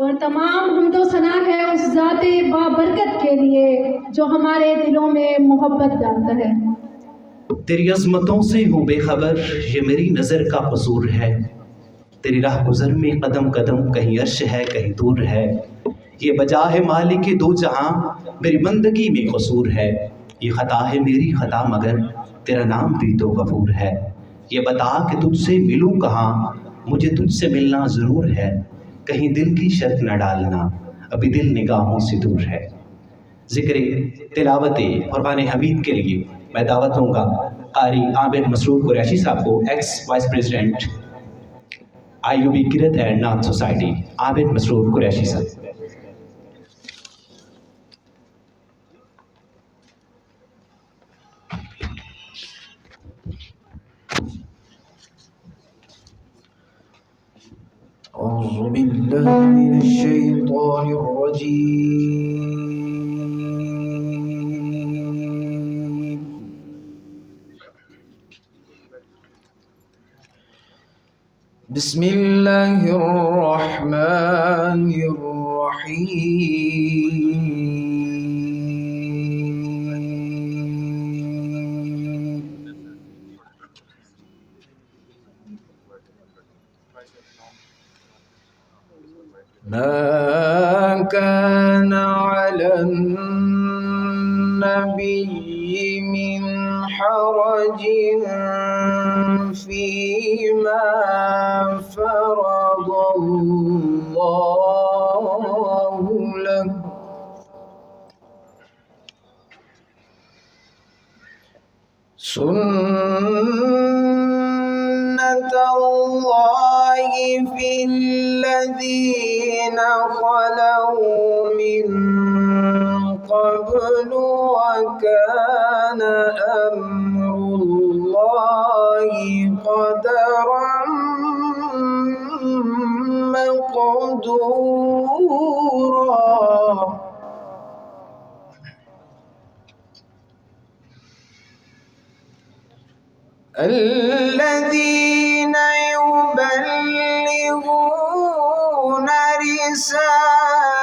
اور تمام حمد و ثنا ہے اس ذات بابرکت کے لیے جو ہمارے دلوں میں محبت ڈالتا ہے۔ تیری عظمتوں سے ہوں بے خبر، یہ میری نظر کا قصور ہے۔ تیری راہ گزر میں قدم قدم کہیں عرش ہے کہیں دور ہے۔ یہ بجا ہے مالک دو جہاں، میری بندگی میں قصور ہے۔ یہ خطا ہے میری خطا مگر تیرا نام بھی تو غفور ہے۔ یہ بتا کہ تجھ سے ملوں کہاں، مجھے تجھ سے ملنا ضرور ہے۔ کہیں دل کی شرط نہ ڈالنا، ابھی دل نگاہوں سے دور ہے۔ ذکر تلاوت قرآن حمید کے لیے میں دعوت دوں گا قاری عابد مسرور قریشی صاحب کو، ایکس وائس پریزیڈنٹ IUB کرت اینڈ نعت سوسائٹی، عابد مسرور قریشی صاحب۔ أعوذ بالله من الشيطان الرجيم بسم الله الرحمن الرحيم ما كان على النبي من حرج فيما فرض الله له سنة الله في الذين خلوا من قبل وكان أمر الله قدرا مقدورا الذين يبلغون رسالات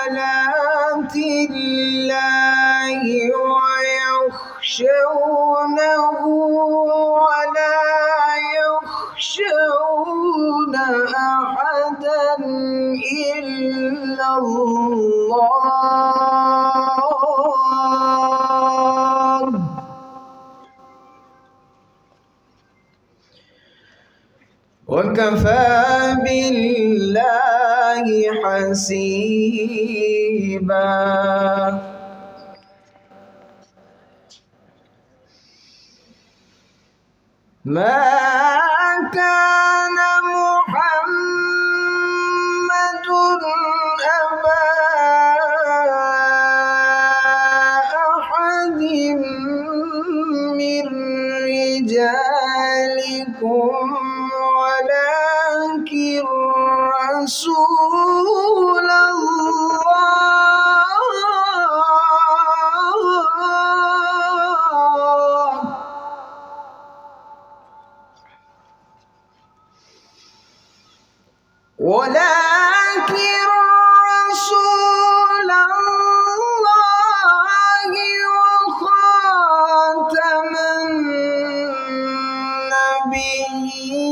الله ويخشونه ولا يخشون أحدا إلا الله وكفى بالله حسيبا ما كان محمد أبا أحد من رجالكم ولكن رسول الله ولكن رسول الله وخاتم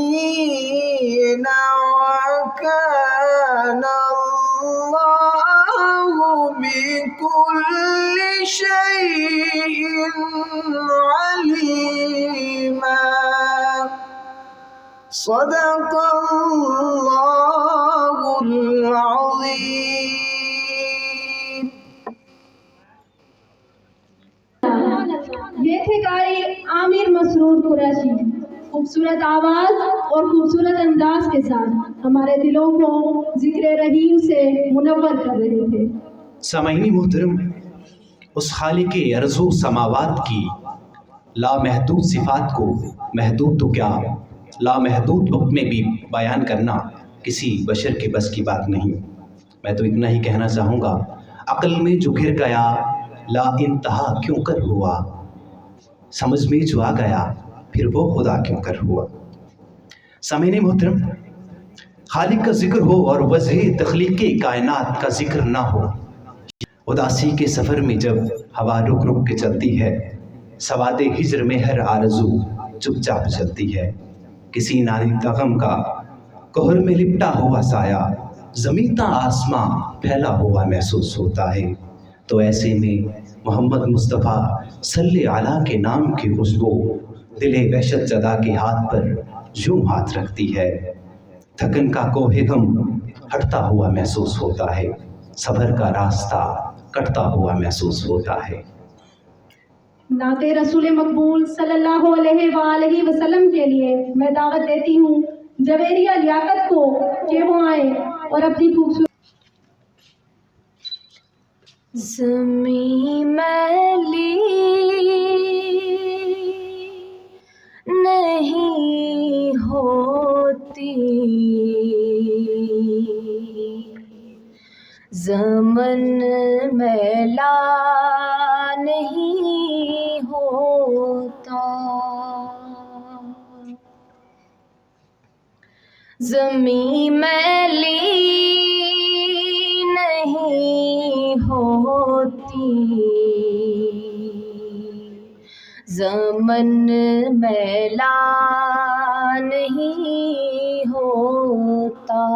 النبيين وكان الله بكل شيء عليما صدق الله العظيم۔ یہ تھے قاری عامر مسرور قریشی، خوبصورت آواز اور خوبصورت انداز کے ساتھ ہمارے دلوں کو ذکر رحیم سے منور کر رہے تھے۔ سامعین محترم، اس خالق ارض و سماوات کی لامحدود صفات کو محدود تو کیا لامحدود وقت میں بھی بیان کرنا کسی بشر کے بس کی بات نہیں۔ میں تو اتنا ہی کہنا چاہوں گا، عقل میں جو گر گیا لا انتہا کیوں کر ہوا، سمجھ میں جو آ گیا پھر وہ خدا کیوں کر ہوا۔ سامعین محترم، خالق کا ذکر ہو اور وجہ تخلیق کائنات کا ذکر نہ ہو۔ اداسی کے سفر میں جب ہوا رک رک کے چلتی ہے، سواد ہجر میں ہر آرزو چپ چاپ چلتی ہے۔ کسی نادیدہ غم کا کوہر میں لپٹا ہوا سایہ زمین تا آسماں پھیلا ہوا محسوس ہوتا ہے۔ تو ایسے میں محمد مصطفیٰ صلی علیہ کے نام کی خوشبو دل وحشت زدہ کے ہاتھ پر یوں ہاتھ رکھتی ہے۔ تھکن کا کوہ غم ہٹتا ہوا محسوس ہوتا ہے، صبر کا راستہ کٹتا ہوا محسوس ہوتا ہے۔ نعت رسول مقبول صلی اللہ علیہ وآلہ وسلم کے لیے میں دعوت دیتی ہوں جویریہ لیاقت کو کہ وہ آئیں اور اپنی خوبصورت زمین میلی نہیں ہوتی، زمن میلا نہیں ہوتا، زمین میلی نہیں ہوتی، زمن میلا نہیں ہوتا،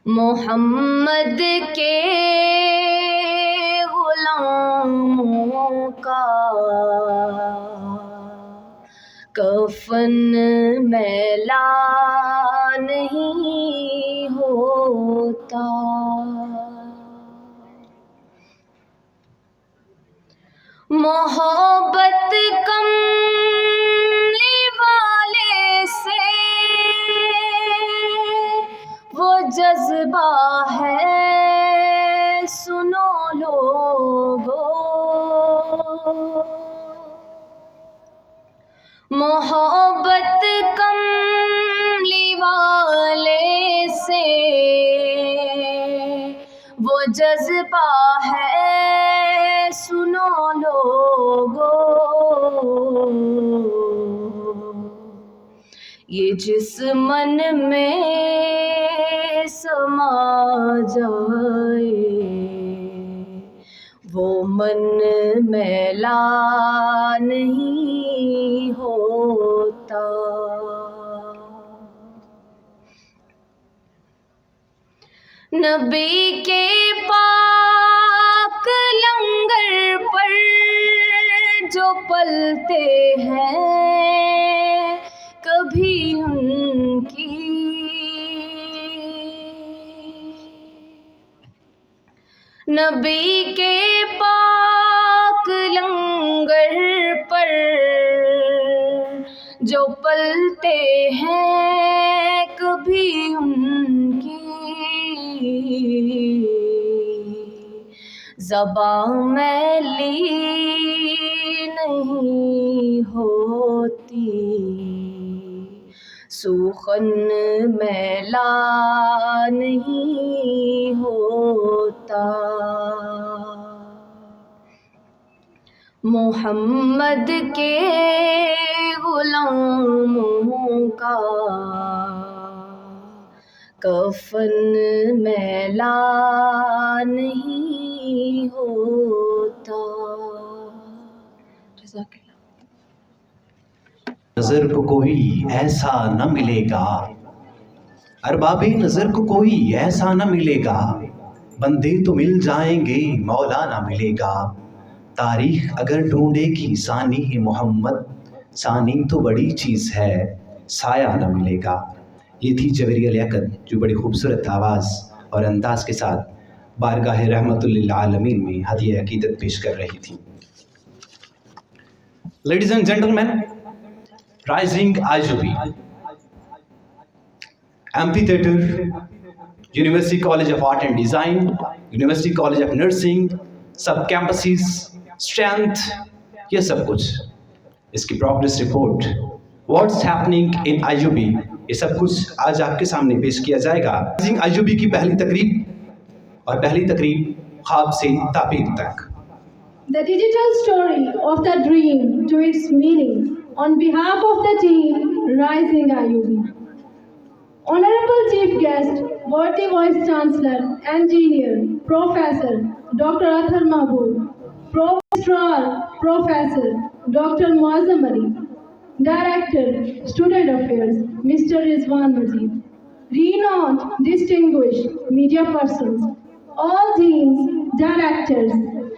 محمد کے غلاموں کا کفن میلا نہیں ہوتا، محبت کملی والے سے وہ جذبہ ہے سنو لوگو، محبت کملی والے سے وہ جذبہ ہے سنو لوگو، یہ جس من میں سما جائے وہ من میلا نہیں ہوتا، نبی کے پاک لنگر پر جو پلتے ہیں کبھی ان کی نبی کے پاک لنگر پر جو پلتے ہیں کبھی ان کی زبان میلی نہیں ہوتی، سوخن میلا نہیں ہوتا، محمد کے غلاموں کا کفن میلا نہیں ہوتا۔ جزاک اللہ۔ نظر کو کوئی ایسا نہ ملے گا، ارباب نظر کو کوئی ایسا نہ ملے گا، بندے تو مل جائیں گے مولا نہ ملے گا، تاریخ اگر ڈھونڈے گی ثانی محمد، ثانی تو بڑی چیز ہے سایہ نہ ملے گا۔ یہ تھی جویریہ لیاقت جو بڑی خوبصورت آواز اور انداز کے ساتھ بارگاہ رحمت للعالمین میں ہدیہ عقیدت پیش کر رہی تھی۔ Ladies and gentleman, rising IUB amphitheatre, university college of art and design, university college of nursing, سب کیمپسز، اسٹرینتھ، یہ سب کچھ، اس کی progress report, what's happening in I U B, یہ سب کچھ آج آپ کے سامنے پیش کیا جائے گا۔ رائزنگ آئی یو بی کی پہلی تقریب، اور پہلی تقریب خواب سے تعبیر تک۔ The digital story of the dream to its meaning. On behalf of the team, Rising IUB. Honorable Chief Guest, worthy Vice Chancellor, Engineer, Professor Dr. Athar Mahbub, Registrar, Professor Dr. Muazzam Ali, Director, Student Affairs, Mr. Rizwan Majid, renowned distinguished media persons, all deans, directors,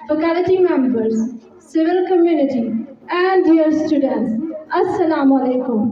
faculty members, civil community, and dear students, Assalamu alaikum.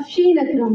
Afshin Akram.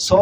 100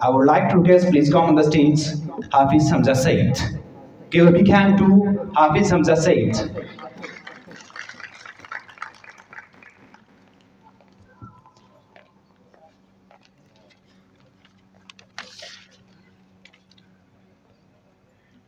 I would like to request, please come on the stage, Hafiz Hamza Saeed. Give a big hand to Hafiz Hamza Saeed.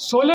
16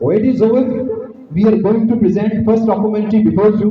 When it is over, we are going to present first documentary before you.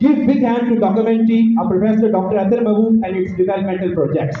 Give big hand to documentary of Professor Dr. Athar Mahboob and its developmental projects.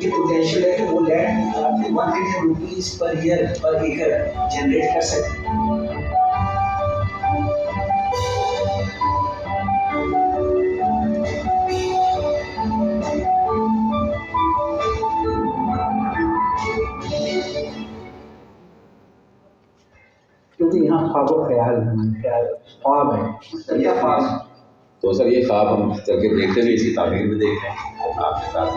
یہ potential ہے کہ وہ land 1 million rupees per year per acre generate کر سکتے ہیں. کیونکہ یہاں خواب و خیال ہے، خواب ہے. کیا خواب ہے؟ تو سر یہ خواب ہم چل کے دیکھتے ہوئے اسی تعمیر میں دیکھتے ہیں آپ کے ساتھ.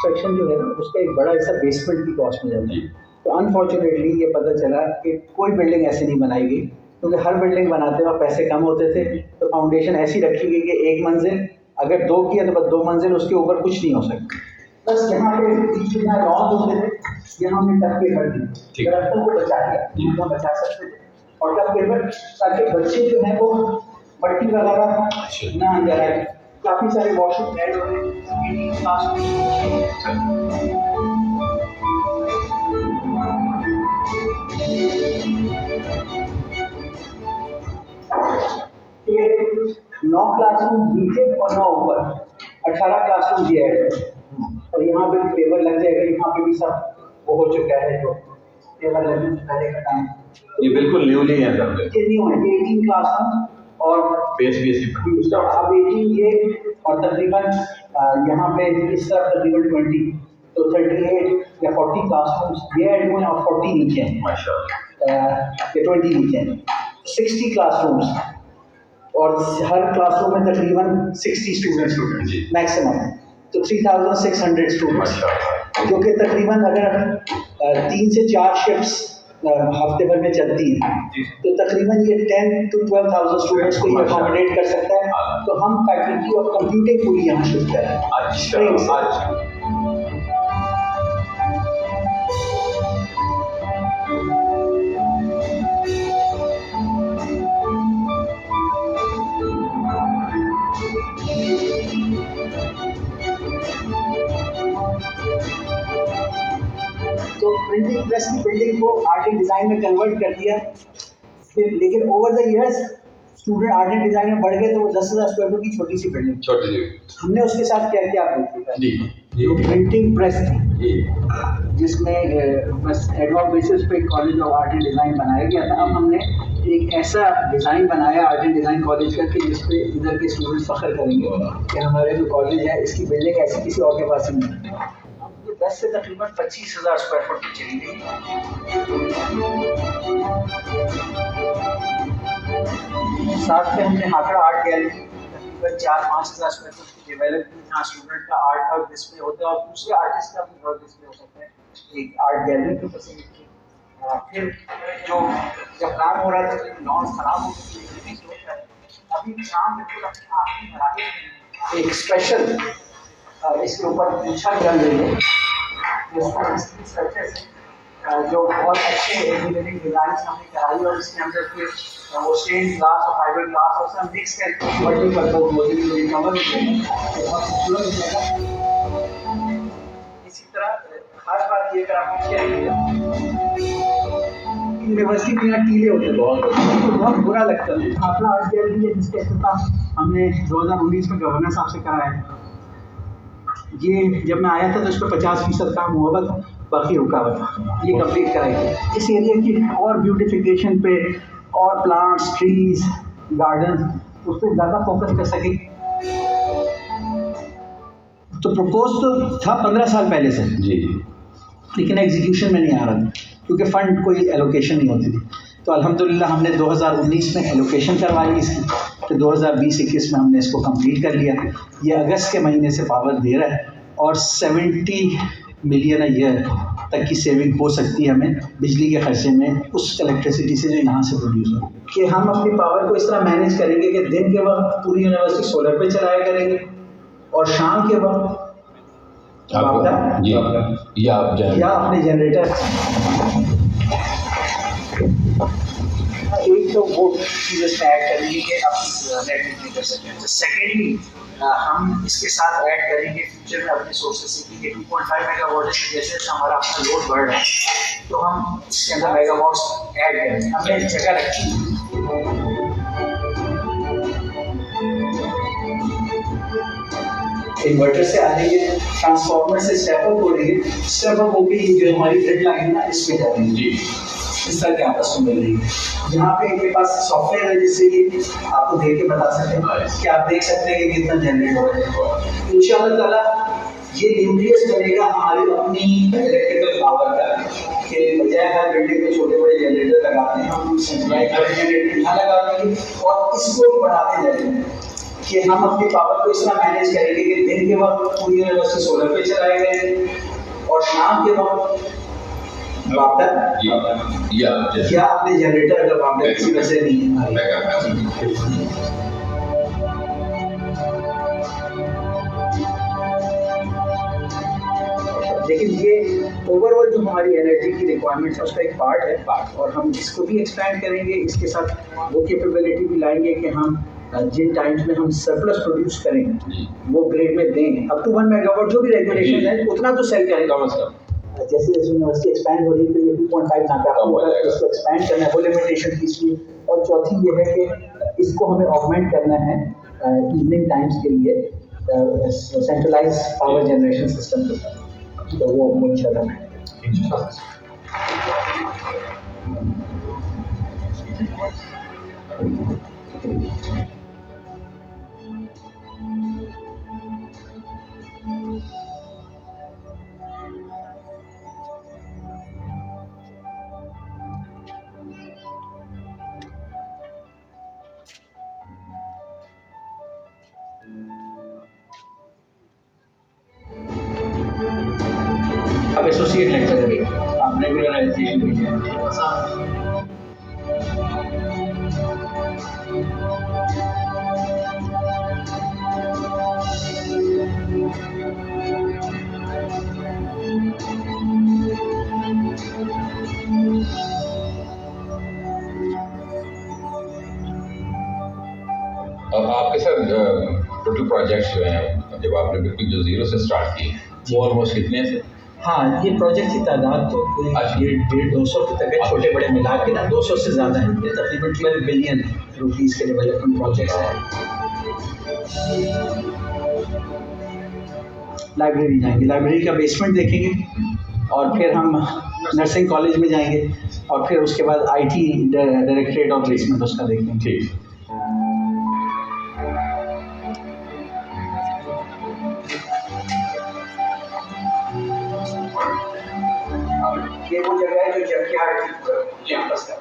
کنسٹرکشن جو ہے نا اس کا ایک بڑا حصہ بیسمنٹ کی کاسٹ میں جاتا ہے. تو انفارچونیٹلی یہ پتہ چلا کہ کوئی بلڈنگ ایسی نہیں بنائی گئی، کیونکہ ہر بلڈنگ بناتے وقت پیسے کم ہوتے تھے. تو فاؤنڈیشن ایسی رکھی گئی کہ 1 منزل اگر 2 کی ہے تو بس 2 منزل، اس کے اوپر کچھ نہیں ہو سکتا. بس یہاں پہ بیچ میں لان ہوتے تھے، یہاں ہم نے ٹپ کے کر دی، درختوں کو بچا دیا، بچا سکتے تھے. اور ٹپ کے پر تاکہ بچے جو ہیں وہ مٹی وغیرہ نہ آ جائے. کافی سارے واش روم ایڈ ہو رہے ہیں. 9 کلاس روم نیچے اور 9 اوپر، 18 کلاس روم بھی ایڈ ہے. اور یہاں پہ ٹیبل لگ جائے گا، یہاں پہ بھی سب وہ ہو چکا ہے. جو ٹیبل لگنے سے پہلے کا ٹائم یہ بالکل نیولی ہے سر. یہ نیو ہے، یہ 18 کلاس روم اور بیس بھی اسی اب 18 یہ اور تقریباً یہاں پہ اس طرح تقریباً 20 تو 38 یا 40 کلاس رومس یہ ایڈ ہوئے ہیں اور 40 نیچے ہیں. ماشاء اللہ. یہ 20 نیچے ہیں، 60 کلاس رومس اور ہر کلاس روم میں تقریباً 60 اسٹوڈنٹس میکسیمم. تو 3600 اسٹوڈنٹس، جو کہ تقریباً اگر 3 سے 4 شفٹس ہفتے بھر میں چلتی ہیں تو تقریباً یہ 10 to 12,000 اسٹوڈنٹس کو یہ اکاموڈیٹ کر سکتا ہے. تو ہم فیکلٹی آف کمپیوٹنگ پوری یہاں شفٹ کر رہے ہیں. تو پرنٹنگ پریس کی بلڈنگ کو آرٹ اینڈ ڈیزائن میں کنورٹ کر دیا. پھر لیکن over the years student art and design میں بڑھ گئے تو وہ 10,000 اسکوائر فٹ کی چھوٹی سی بلڈنگ ہم نے اس کے ساتھ کیا کیا پرنٹنگ پریس تھی، جس میں بس ایڈواک بیسس پہ college of art and design بنایا گیا تھا. اب ہم نے ایک ایسا ڈیزائن بنایا آرٹ اینڈ ڈیزائن کالج کا کہ جس پہ ادھر کے اسٹوڈنٹ فخر کریں گے کہ ہمارے جو کالج ہے اس کی بلڈنگ ایسی کسی اور کے پاس ہی نہیں ہے. 10 سے تقریباً 25,000 اسکوائر فٹ کی چلی گئی. ساتھ میں ہم نے ہاکڑا آرٹ گیلری تقریباً 4-5,000 اسکوائر فٹ کی ڈیولپ کی، جہاں اسٹوڈنٹ کا آرٹ ورک ڈسپلے ہوتا ہے اور دوسرے آرٹسٹ کا بھی ورک ڈسپلے ہو سکتا ہے. ایک آرٹ گیلری کی فیسلٹی. پھر جو جب کام ہو رہا تھا لانس خراب ہو گئی، ابھی شام بالکل اپنے آخری مراحل میں ایک اسپیشل اس کے اوپر پوچھا چل رہی ہے جس پر اسٹرکچرس ہیں جو بہت اچھے انجینئرنگ ڈیزائنس ہم نے کرائی، اور اس کے اندر پھر وہ اسٹین گلاس اور فائبر گلاس اور سب مکس کر کے ملٹی پرپز موجود کور ہو جائے گا، بہت خوبصورت ہو جائے گا. اسی طرح خاص بات یہ کر آپ کیا یونیورسٹی میں یہاں ٹیلے ہوتے بہت برا لگتا ہے. اپنا آرٹ گیلری ہے جس کا افتتاح ہم نے 2019 میں گورنر صاحب سے کرایا ہے. یہ جب میں آیا تھا تو اس پہ 50% کام ہوا تھا، باقی رکا ہوا تھا. یہ کمپلیٹ کرائی ہے. اس ایریا کی اور بیوٹیفیکیشن پہ اور پلانٹس، ٹریز، گارڈن اس پہ زیادہ فوکس کر سکیں. تو پروپوز تو تھا 15 سال پہلے سے جی، لیکن ایگزیکیوشن میں نہیں آ رہا تھا کیونکہ فنڈ کوئی ایلوکیشن نہیں ہوتی تھی. تو الحمدللہ ہم نے 2019 میں ایلوکیشن کروائی اس کی، تو 2020-21 میں ہم نے اس کو کمپلیٹ کر لیا. یہ اگست کے مہینے سے پاور دے رہا ہے اور 70 ملین ایئر تک کی سیونگ ہو سکتی ہے ہمیں بجلی کے خرچے میں اس الیکٹریسٹی سے جو یہاں سے پروڈیوس ہو، کہ ہم اپنی پاور کو اس طرح مینیج کریں گے کہ دن کے وقت پوری یونیورسٹی سولر پہ چلایا کریں گے اور شام کے وقت یا اپنے جنریٹر ایک تو وہ چیز اس میں ایڈ کریں گے کہ آپ نیٹ نہیں کر سکتے ہیں. سیکنڈلی ہم اس کے ساتھ ایڈ کریں گے فیوچر میں اپنے سورسز سے کہ 2.5 میگا واٹ جیسے ہمارا اپنا لوڈ بڑھ رہا ہے تو ہم اس کے اندر میگا واٹس ایڈ کریں گے. ہم نے جگہ رکھی انورٹر سے آ رہی ہے، ٹرانسفارمر سے اسٹیپ اپ ہو رہی ہے، اسٹیپ اپ ہو کے یہ جو ہماری گرڈ لائن ہے نا اس پہ جا رہی ہے، اس طرح کے آپس میں مل رہی ہے. یہاں پہ ان کے پاس سافٹ ویئر ہے جس سے یہ آپ کو دیکھ کے بتا سکتے ہیں کہ آپ دیکھ سکتے ہیں کہ کتنا جنریٹ ہو رہا ہے. ان شاء اللہ تعالیٰ یہ نیوکلیس بنے گا ہماری اپنی الیکٹریکل پاور کا، کہ بجائے ہر بلڈنگ میں چھوٹے بڑے جنریٹر لگاتے ہیں ہم سینٹرلائز جنریٹر یہاں لگا دیں گے اور اس کو بھی بڑھاتے جائیں گے کہ ہم اپنی پاور کو اس طرح مینیج کریں گے کہ دن کے وقت پوری یونیورسٹی سولر پہ چلائے گئے اور شام کے وقت یا اپنے جنریٹر اگر واپس کسی وجہ سے نہیں ہے. لیکن یہ اوور آل جو ہماری انرجی کی ریکوائرمنٹس ہے اس کا ایک پارٹ ہے اور ہم اس کو بھی ایکسپینڈ کریں گے. اس کے ساتھ وہ کیپیبلٹی بھی لائیں گے کہ ہم جن ٹائمز میں ہم سرپلس پروڈیوس کریں وہ گریڈ میں دیں اپ ٹو 1 میگا واٹ جو بھی ریگولیشن ہے اتنا تو سیل کریں گے. جیسے یونیورسٹی ایکسپینڈ ہو رہی ہے تو یہ 2.5 ناکافی ہوگا، اس کو ایکسپینڈ کرنا ہے وہ لمیٹیشن تیسری. اور چوتھی یہ ہے کہ اس کو ہمیں آگمنٹ کرنا ہے ایوننگ ٹائمس کے لیے سینٹرلائز پاور جنریشن سسٹم کے ساتھ. تو وہ انشاءاللہ آپ ایسوسیٹ لیکچرر ہیں، آپ ریگولرائزیشن بھی ہیں. اب آپ کے ساتھ ٹوٹل پروجیکٹس جو ہیں جب آپ نے بالکل جو زیرو سے اسٹارٹ کیے وہ آلموسٹ کتنے سے؟ ہاں یہ پروجیکٹ کی تعداد تو کوئی 150-200 کی تک ہے، چھوٹے بڑے ملا کے نا 200 سے زیادہ ہے. یہ تقریباً 12 بلین روپیز کے ڈیولپمنٹ پروجیکٹس ہیں. لائبریری جائیں گے، لائبریری کا بیسمنٹ دیکھیں گے اور پھر ہم نرسنگ کالج میں جائیں گے اور پھر اس کے بعد IT ڈائریکٹریٹ آف پلیسمنٹ اس کا دیکھیں گے. ٹھیک. یہ وہ جگہ ہے جو جنک یارڈ کیمپس کا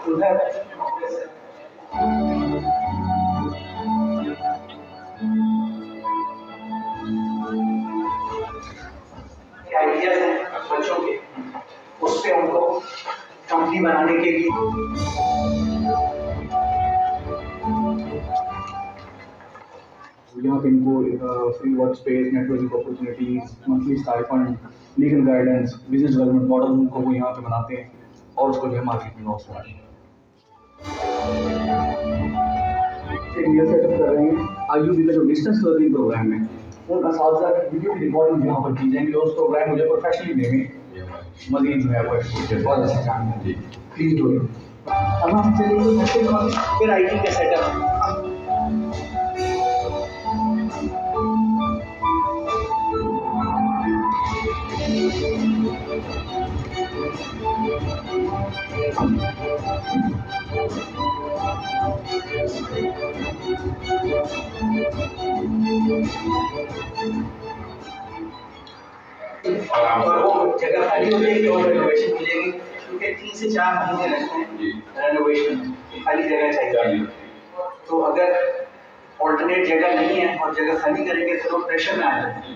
ادھر آئیڈیاز ہیں بچوں کے، اس پہ ان کو کمپنی بنانے کے لیے یہاں پہ ان کو free work space, networking opportunities, monthly stipend, legal guidance, business development model ان کو وہ یہاں پہ بناتے ہیں اور اس کو جو ہے مارکیٹ میں لانچ کراتے ہیں. ایک یہ سیٹ اپ کر رہے ہیں IUB کا جو ڈسٹینس لرننگ پروگرام ہے ان اساتذہ کی ویڈیو کی ریکارڈنگ یہاں پر کی جائیں گی اور اس پروگرام مجھے پروفیشنلی دیں گے. مزید جو ہے وہ بہت اچھا کام ہے. Please do it. اب ہم چلیے پھر IT کا سیٹ اپ اور وہ جگہ خالی ہو جائے گی اور رینوویشن ملے گی کیونکہ 3 سے 4 مہینے لگتے ہیں رینوویشن میں. خالی جگہ چاہیے تو اگر آلٹرنیٹ جگہ نہیں ہے اور جگہ خالی کریں گے تو لوگ پریشر میں آ جاتے ہیں.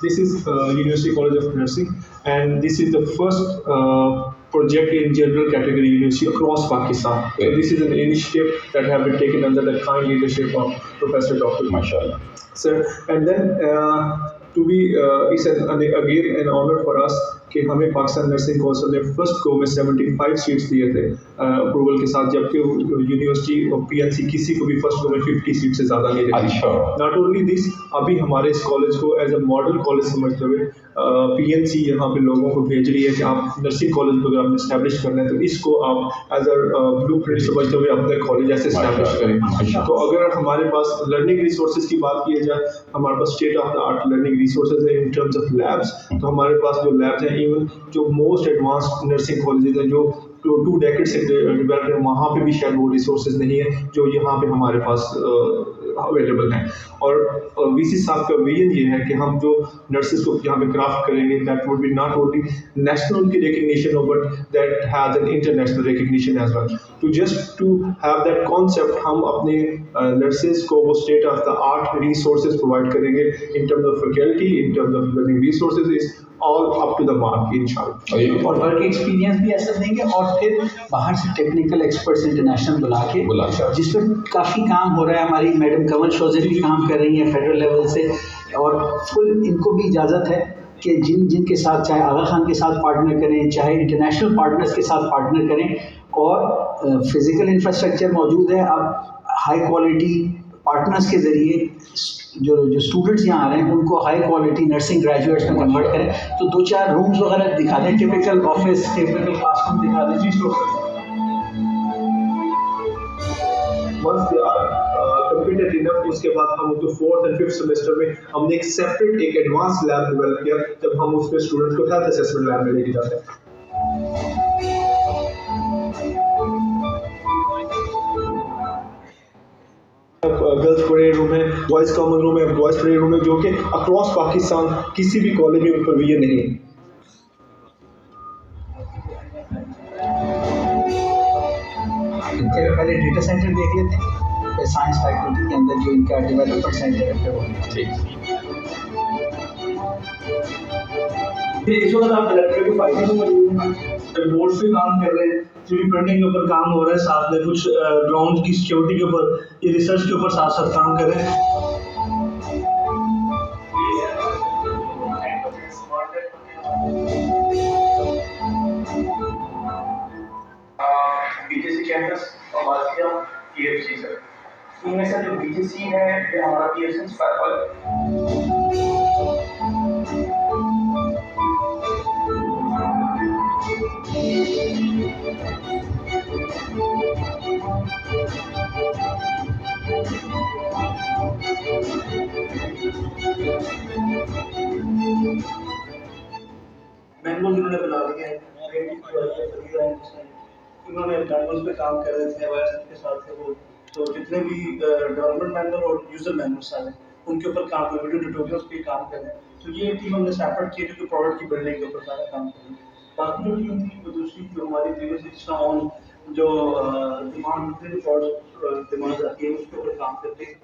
This is University College of Nursing, and this is the first project in general category university across Pakistan. So this is an initiative that have been taken under the kind leadership of Professor Dr. MashaAllah. Sir, and then it's again an honor for us کہ ہمیں Pakistan nursing council نے first گو میں 75 seats دیے تھے approval کے ساتھ، جبکہ university اور پی این سی کسی کو بھی فرسٹ گو میں 50 سیٹ سے زیادہ نہیں دیتی. ناٹ اونلی دس، ابھی ہمارے اس کالج کو ایز اے ماڈل کالج سمجھتے ہوئے پی این سی یہاں پہ لوگوں کو بھیج رہی ہے کہ آپ نرسنگ کالج کو اگر آپ نے اسٹیبلش کرنا ہے تو اس کو آپ ایز اے بلو پرنٹ سمجھتے ہوئے اپنے کالج ایسے اسٹیبلش کریں. تو اگر ہمارے پاس لرننگ ریسورسز کی بات کی جائے، ہمارے پاس state of the art learning resources ہیں ان ٹرمز آف لیبس. تو ہمارے پاس جو لیبس ہیں، ایون جو موسٹ ایڈوانسڈ نرسنگ کالجز ہیں جو 2 ڈیکیڈ سے ڈیولپ ہیں، وہاں پہ بھی شاید وہ ریسورسز نہیں ہیں جو یہاں پہ ہمارے پاس اویلیبل ہیں. اور وی سی صاحب کا ویژن یہ ہے کہ ہم جو نرسز کو یہاں پہ کرافٹ کریں گے، that would be not only national کی recognition but that has an international recognition as well. تو just to have that concept ہم اپنے نرسز کو وہ state of the art resources provide کریں گے in terms of faculty, in terms of learning resources, is all up to the mark انشاءاللہ. اور work experience بھی ایسا دیں گے اور پھر باہر سے ٹیکنیکل ایکسپرٹس انٹرنیشنل بلا کے جس پہ کافی کام ہو رہا ہے. ہماری میڈم کنول شوزر بھی کام کر رہی ہیں فیڈرل لیول سے، اور فل ان کو بھی اجازت ہے کہ جن کے ساتھ چاہے آغا خان کے ساتھ پارٹنر کریں، چاہے انٹرنیشنل پارٹنرز کے ساتھ پارٹنر کریں. اور فزیکل انفراسٹرکچر موجود ہے. اب ہائی کوالٹی پارٹنرز کے ذریعے جو اسٹوڈنٹس یہاں آ رہے ہیں ان کو ہائی کوالٹی نرسنگ گریجویٹس میں کنورٹ کریں. تو 2-4 رومز وغیرہ دکھا دیں، typical office, typical class room دکھا دیں. جی once they are competent enough، اس کے بعد ہم ان کو 4th and 5th سیمسٹر میں ہم نے ایک سیپریٹ ایک ایڈوانس لیب ڈیولپ کیا، جب ہم اس میں اسٹوڈنٹس کو ہیلتھ اسیسمنٹ لیب میں لے کے جاتے ہیں. گرلس پریئر روم ہے، بوائز کامن روم ہے، بوائز پریئر روم ہے، جو کہ اکراس پاکستان کسی بھی کالج میں پروویژن نہیں ہے. پہلے ڈیٹا سینٹر دیکھ لیتے ہیں، پھر سائنس فیکلٹی کے اندر جو ان کا ڈیولپمنٹ سینٹر ہے وہ اس وقت آپ ڈائریکٹر کے فائدے میں موجود ہیں، بورڈس پہ کام کر رہے ہیں، 3D پرنٹنگ کے اوپر کام ہو رہا ہے، ساتھ میں کچھ گراؤنڈ کی سیکورٹی کے اوپر، یہ ریسرچ کے اوپر ساتھ ساتھ کام کر رہے ہیں. بی جے سی کیمپس اور بازیا پی ایف سی سر، ان میں سے جو بی جے سی ہے یہ ہمارا پی ایف سی اسپائر مینگوز انہوں نے بنا دیا ہے. انہوں نے مینگوز پہ کام کر رہے تھے وائرس کے ساتھ تھے وہ، تو جتنے بھی ڈیولپمنٹ مینول اور یوزر مینولس آ رہے ہیں ان کے اوپر کام کر، ویڈیو ٹیوٹوریلس پہ کام کر رہے ہیں. تو یہ ٹیم ہم نے سیپریٹ کی جو پروڈکٹ کی بلڈنگ کے اوپر سارا کام کر رہی ہے. باقی جو ٹیم تھی وہ دوسری جو ہماری پریویس جس آن جو ڈیمانڈ ڈیمانڈ آتی ہے اس کے اوپر کام کرتے ہیں.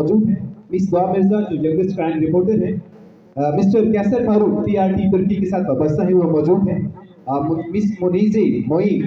موجود ہیں مس دعا مرزا جو یگسٹ کرائم رپورٹر ہیں، مسٹر کیسر فاروق ٹی آر ٹی ترکی کے ساتھ وابستہ ہیں وہ موجود ہیں، مس منیزے معین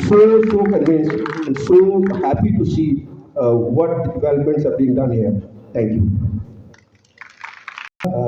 so convinced and so happy to see what developments are being done here. Thank you.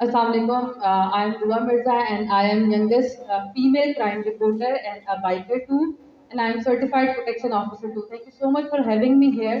Assalamualaikum. I am Dua Mirza and I am youngest female crime reporter and a biker too, and I am certified protection officer too. Thank you so much for having me here.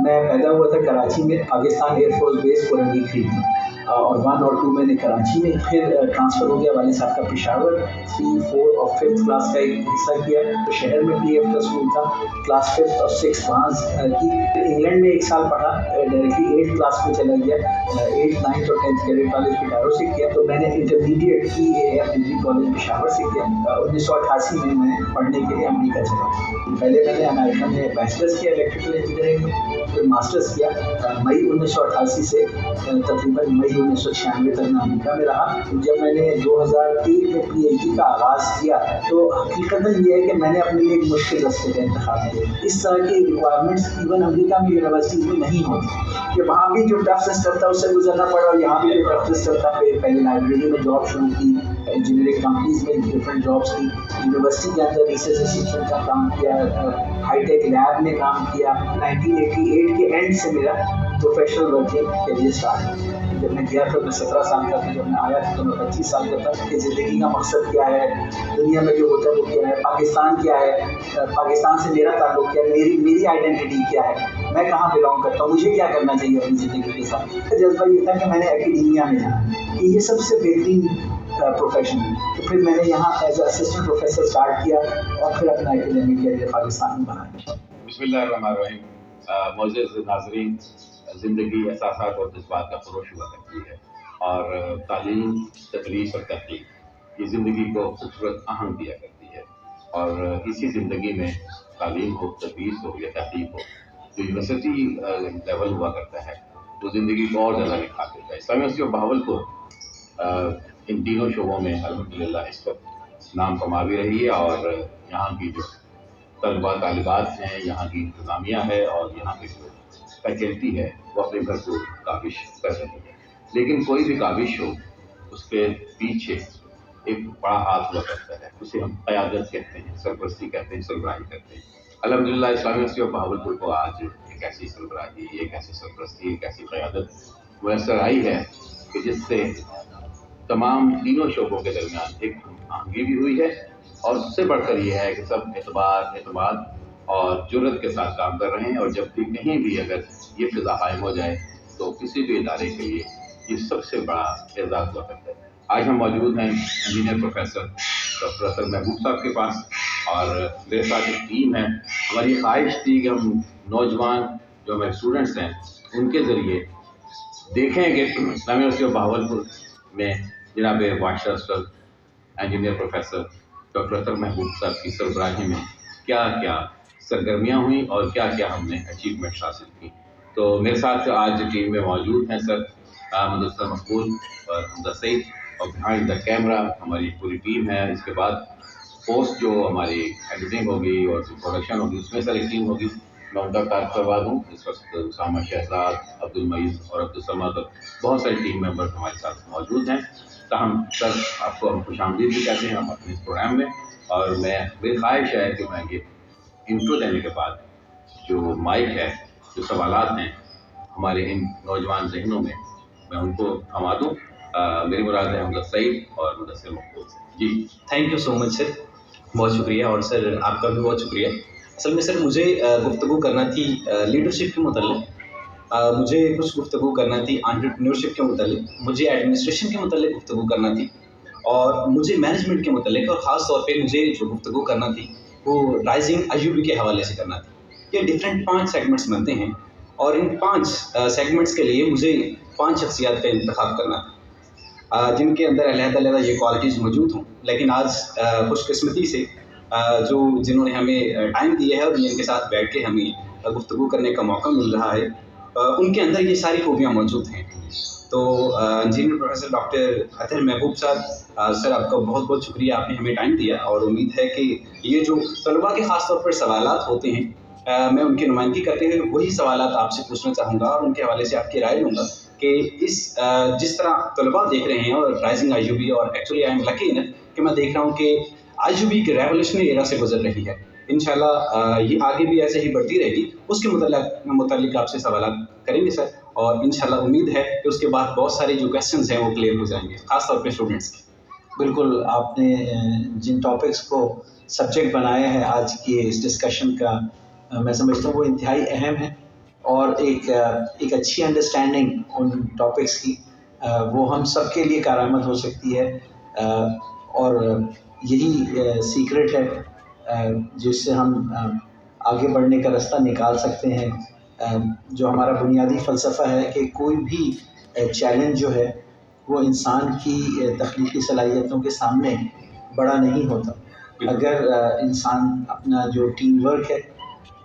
میں پیدا ہوا تھا کراچی میں، Pakistan air force base Korangi Creek میں، اور 1 اور 2 میں نے کراچی میں، پھر ٹرانسفر ہو گیا والد صاحب کا پشاور، 3, 4 اور 5th کلاس کا ایک حصہ کیا تو شہر میں PF کا اسکول تھا، کلاس 5th اور 6th وہاں کی، انگلینڈ میں 1 سال پڑھا، ڈائریکٹلی 8th کلاس میں چلا گیا، 8th 9th اور 10th کیڈٹ کالج پٹارو سے کیا، تو میں نے intermediate EAF degree college Peshawar سے کیا۔ 1988 میں میں پڑھنے کے لیے امریکہ چلا، پہلے میں نے امریکہ میں بیچلرس کیا الیکٹریکل انجینئرنگ میں، پھر ماسٹرس کیا، مئی 1988 سے تقریباً مئی 1996 تک میں امریکہ میں رہا۔ جب میں نے 2003 میں PhD کا آغاز کیا تو حقیقت یہ ہے کہ میں نے اپنے لیے ایک مشکل راستے کا انتخاب کیا، اس طرح کی ریکوائرمنٹس ایون امریکہ میں یونیورسٹیز میں نہیں ہوتی، کہ وہاں بھی جو ٹف سسٹم تھا اس سے گزرنا پڑا، اور یہاں بھی جو ٹف سسٹم تھا، پہلے لائبریری میں جاب شروع کی، انجینئرنگ کمپنیز میں ڈفرینٹ جابس کی، یونیورسٹی کے اندر ریسرچ اسسٹنٹ کا کام کیا، ہائی ٹیک لیب میں کام کیا۔ 1988 کے اینڈ سے میرا پروفیشنل ورکنگ کیریئر اسٹارٹ ہوا۔ جب میں گیا تھا میں 17 سال کا تھا، جب میں آیا تھا تو میں 25 سال کا تھا، کہ زندگی کا مقصد کیا ہے، دنیا میں جو ہوتا ہے وہ کیا ہے، پاکستان کیا ہے، پاکستان سے میرا تعلق کیا ہے، میری آئیڈینٹی کیا ہے، میں کہاں بلانگ کرتا ہوں، مجھے کیا کرنا چاہیے اپنی زندگی کے ساتھ۔ جذبہ یہ تھا کہ میں نے اکیڈیمیا میں جانا، کہ یہ سب سے بہترین پروفیشن ہے، تو پھر میں نے یہاں as a assistant professor start کیا اور پھر اپنا اکیڈیمک کیریئر پاکستان میں بنایا۔ بسم اللہ الرحمن الرحیم۔ معزز ناظرین، زندگی احساسات اور جذبات کا فروش ہوا کرتی ہے، اور تعلیم، تدریس اور تحقیق یہ زندگی کو خوبصورت آہنگ دیا کرتی ہے، اور اسی زندگی میں تعلیم ہو، تدریس ہو یا تحقیق ہو، جو یونیورسٹی لیول ہوا کرتا ہے وہ زندگی کو اور زیادہ نکھار دیتا ہے۔ اسلامی یونیورسٹی آف بہاولپور ان تینوں شعبوں میں الحمدللہ اس وقت نام کما بھی رہی ہے، اور یہاں کی جو طلباء طالبات ہیں، یہاں کی انتظامیہ ہے اور یہاں کی جو فیکلٹی ہے وہ اپنے بھرپور کاوش کر رہی ہے، لیکن کوئی بھی کاوش ہو اس کے پیچھے ایک بڑا ہاتھ ہوا کرتا ہے، اسے ہم قیادت کہتے ہیں، سرپرستی کہتے ہیں، سربراہی کرتے ہیں۔ الحمدللہ اسلامی یونیورسٹی آف بہاولپور کو آج ایک ایسی سربراہی، ایک ایسی سرپرستی، ایک ایسی قیادت میسر آئی ہے کہ جس سے تمام تینوں شعبوں کے درمیان ایک آہنگی بھی ہوئی ہے، اور اس سے بڑھ کر یہ ہے کہ سب اعتماد اور جرت کے ساتھ کام کر رہے ہیں، اور جب بھی کہیں بھی اگر یہ فضا قائم ہو جائے تو کسی بھی ادارے کے لیے یہ سب سے بڑا اعزاز ہوا کرتا ہے۔ آج ہم موجود ہیں engineer professor doctor Athar Mehboob صاحب کے پاس، اور میرے ساتھ ایک ٹیم ہے۔ ہماری خواہش تھی کہ ہم نوجوان جو ہمارے اسٹوڈنٹس ہیں ان کے ذریعے دیکھیں کہ اسلامی یونیورسٹی آف بہاولپور میں جناب vice chancellor engineer professor doctor Athar Mehboob صاحب کی سربراہی میں کیا کیا سرگرمیاں ہوئیں اور کیا کیا ہم نے اچیومنٹس حاصل کی۔ تو میرے ساتھ آج ٹیم میں موجود ہیں سر مدثر مقبول اور حمزہ سعید، اور بہائنڈ دا کیمرہ ہماری پوری ٹیم ہے۔ اس کے بعد پوسٹ جو ہماری ایڈیٹنگ ہوگی اور پروڈکشن ہوگی اس میں سر ایک ٹیم ہوگی، میں ان کا تعارف کروا دوں۔ اس وقت اسامہ شہزاد، عبدالمعید اور عبدالصمد اور بہت سارے ٹیم ممبرز ہمارے ساتھ موجود ہیں۔ تاہم سر آپ کو ہم خوش آمدید بھی کہتے ہیں ہم اپنے اس پروگرام میں، اور میری خواہش ہے کہ میں یہ انٹرو دینے کے بعد جو مائک ہے، جو سوالات ہیں ہمارے ان نوجوان ذہنوں میں ان کو تھما دوں۔ میری مراد ہے حمزہ سعید اور مدثر مقبول سے۔ جی تھینک یو سو مچ سر، بہت شکریہ، اور سر آپ کا بھی بہت شکریہ۔ اصل میں سر مجھے گفتگو کرنا تھی لیڈرشپ کے متعلق، مجھے کچھ گفتگو کرنا تھی انٹرپرینیورشپ کے متعلق، مجھے ایڈمنسٹریشن کے متعلق گفتگو کرنا تھی، اور مجھے مینجمنٹ کے متعلق، اور خاص طور پہ مجھے جو گفتگو کرنا تھی وہ رائزنگ IUB کے حوالے سے کرنا تھی۔ یہ ڈفرینٹ 5 سیگمنٹس بنتے ہیں، اور ان 5 سیگمنٹس کے لیے مجھے 5 شخصیات کا انتخاب کرنا تھا جن کے اندر علیحدہ یہ کوالٹیز موجود ہوں، لیکن آج خوش قسمتی سے جنہوں نے ہمیں ٹائم دیا ہے اور جن کے ساتھ بیٹھ کے ہمیں گفتگو کرنے کا موقع مل رہا ہے، ان کے اندر یہ ساری خوبیاں موجود ہیں۔ تو engineer professor doctor Athar Mehboob صاحب، سر آپ کا بہت بہت شکریہ، آپ نے ہمیں ٹائم دیا، اور امید ہے کہ یہ جو طلباء کے خاص طور پر سوالات ہوتے ہیں میں ان کی نمائندگی کرتے ہوئے وہی سوالات آپ سے پوچھنا چاہوں گا، اور ان کے حوالے سے آپ کی رائے لوں گا کہ جس طرح طلباء دیکھ رہے ہیں اور رائزنگ IUB، اور ایکچولی آئی ایم لکی کہ میں دیکھ رہا ہوں کہ IUB ایک ریولیوشنری ایرا سے گزر رہی ہے، انشاءاللہ یہ آگے بھی ایسے ہی بڑھتی رہے گی۔ اس کے متعلق آپ سے سوالات کریں گے سر، اور انشاءاللہ امید ہے کہ اس کے بعد بہت سارے جو کویسچنز ہیں وہ کلیئر ہو جائیں گے، خاص طور پہ اسٹوڈنٹس کے۔ بالکل، آپ نے جن ٹاپکس کو سبجیکٹ بنایا ہے آج کی اس ڈسکشن کا، میں سمجھتا ہوں وہ انتہائی اہم ہے، اور ایک اچھی انڈرسٹینڈنگ ان ٹاپکس کی وہ ہم سب کے لیے کارآمد ہو سکتی ہے، اور یہی سیکرٹ ہے جس سے ہم آگے بڑھنے کا راستہ نکال سکتے ہیں. جو ہمارا بنیادی فلسفہ ہے کہ کوئی بھی چیلنج جو ہے وہ انسان کی تخلیقی صلاحیتوں کے سامنے بڑا نہیں ہوتا. اگر انسان اپنا جو ٹیم ورک ہے،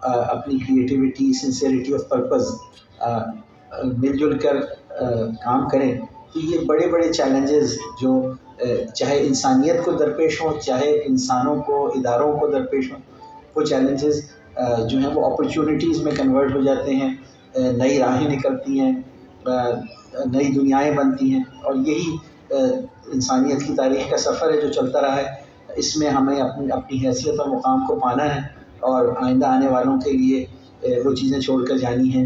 اپنی کریٹیوٹی، سنسیئرٹی آف پرپز مل جل کر کام کریں تو یہ بڑے بڑے چیلنجز جو چاہے انسانیت کو درپیش ہوں، چاہے انسانوں کو، اداروں کو درپیش ہوں، وہ چیلنجز جو ہیں وہ اپرچونیٹیز میں کنورٹ ہو جاتے ہیں، نئی راہیں نکلتی ہیں، نئی دنیایں بنتی ہیں. اور یہی انسانیت کی تاریخ کا سفر ہے جو چلتا رہا ہے. اس میں ہمیں اپنی حیثیت اور مقام کو پانا ہے اور آئندہ آنے والوں کے لیے وہ چیزیں چھوڑ کر جانی ہیں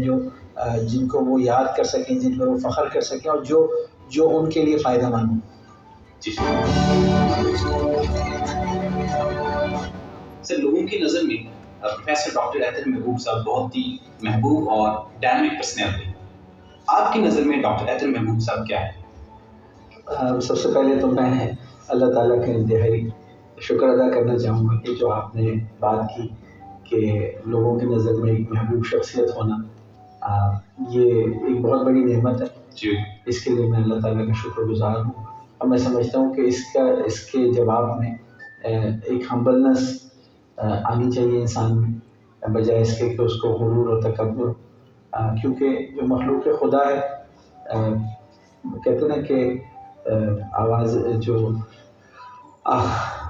جن کو وہ یاد کر سکیں، جن پر وہ فخر کر سکیں اور جو ان کے لیے فائدہ مند ہوں. سر، لوگوں کی نظر میں پروفیسر ڈاکٹر اطہر محبوب صاحب بہت ہی محبوب اور ڈائنامک پرسنالٹی. آپ کی نظر میں ڈاکٹر اطہر محبوب صاحب کیا ہے؟ سب سے پہلے تو میں اللہ تعالیٰ کا انتہائی شکر ادا کرنا چاہوں گا کہ جو آپ نے بات کی کہ لوگوں کی نظر میں ایک محبوب شخصیت ہونا، یہ ایک بہت بڑی نعمت ہے. اس کے لیے میں اللہ تعالیٰ کا شکر گزار ہوں. اور میں سمجھتا ہوں کہ اس کے جواب میں ایک ہمبلنس آنی چاہیے انسان میں، بجائے اس کے کہ اس کو غرور اور تکبر. کیونکہ جو مخلوق خدا ہے، کہتے ہیں نا کہ آواز جو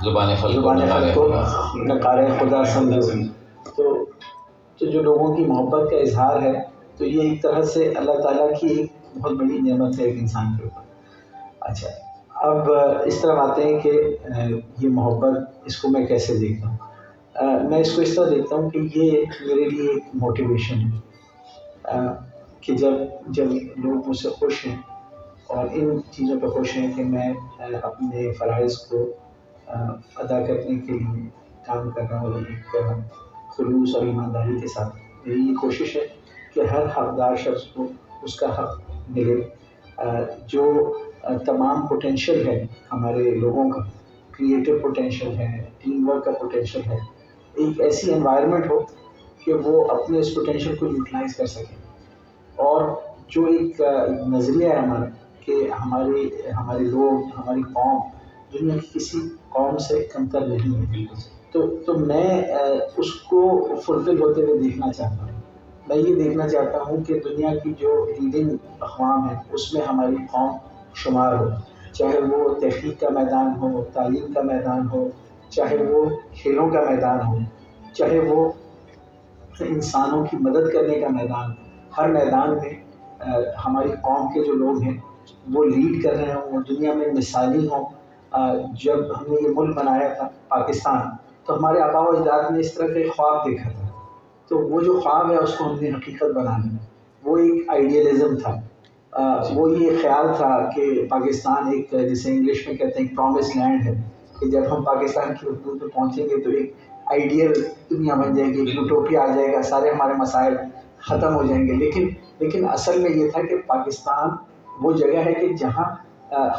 زبان خلق کو نکار خدا سمجھو، تو جو لوگوں کی محبت کا اظہار ہے تو یہ ایک طرح سے اللہ تعالیٰ کی ایک بہت بڑی نعمت ہے ایک انسان کے اوپر. اچھا، اب اس طرح آتے ہیں کہ یہ محبت، اس کو میں کیسے دیکھتا ہوں. میں اس کو اس طرح دیکھتا ہوں کہ یہ میرے لیے ایک موٹیویشن ہے کہ جب لوگ مجھ سے خوش ہیں اور ان چیزوں پہ خوش ہیں کہ میں اپنے فرائض کو ادا کرنے کے لیے کام کر رہا ہوں ایک خلوص اور ایمانداری کے ساتھ. میری یہ کوشش ہے کہ ہر حقدار شخص کو اس کا حق ملے. جو تمام پوٹینشیل ہے ہمارے لوگوں کا، کریٹو پوٹینشیل ہے، ٹیم ورک کا پوٹینشیل ہے، ایک ایسی انوائرمنٹ ہو کہ وہ اپنے اس پوٹینشیل کو یوٹیلائز کر سکیں. اور جو ایک نظریہ ہے ہمارا کہ ہمارے لوگ، ہماری قوم دنیا کی کسی قوم سے کمتر نہیں ہے، تو میں اس کو فلفل ہوتے ہوئے دیکھنا چاہتا ہوں. میں یہ دیکھنا چاہتا ہوں کہ دنیا کی جو لیڈنگ اقوام ہے اس میں ہماری قوم شمار ہو، چاہے وہ تحقیق کا میدان ہو، تعلیم کا میدان ہو، چاہے وہ کھیلوں کا میدان ہو، چاہے وہ انسانوں کی مدد کرنے کا میدان. ہر میدان میں ہماری قوم کے جو لوگ ہیں وہ لیڈ کر رہے ہوں، وہ دنیا میں مثالی ہوں. جب ہم نے یہ ملک بنایا تھا پاکستان، تو ہمارے آباء و اجداد نے اس طرح کے خواب دیکھا تھا، تو وہ جو خواب ہے اس کو ہم نے حقیقت بنانا. وہ ایک آئیڈیلزم تھا، وہ یہ خیال تھا کہ پاکستان ایک، جسے انگلش میں کہتے ہیں پرومس لینڈ ہے، کہ جب ہم پاکستان کی حدود پہ پہنچیں گے تو ایک آئیڈیل دنیا بن جائے گی، ایک یوٹوپیا آ جائے گا، سارے ہمارے مسائل ختم ہو جائیں گے. لیکن اصل میں یہ تھا کہ پاکستان وہ جگہ ہے کہ جہاں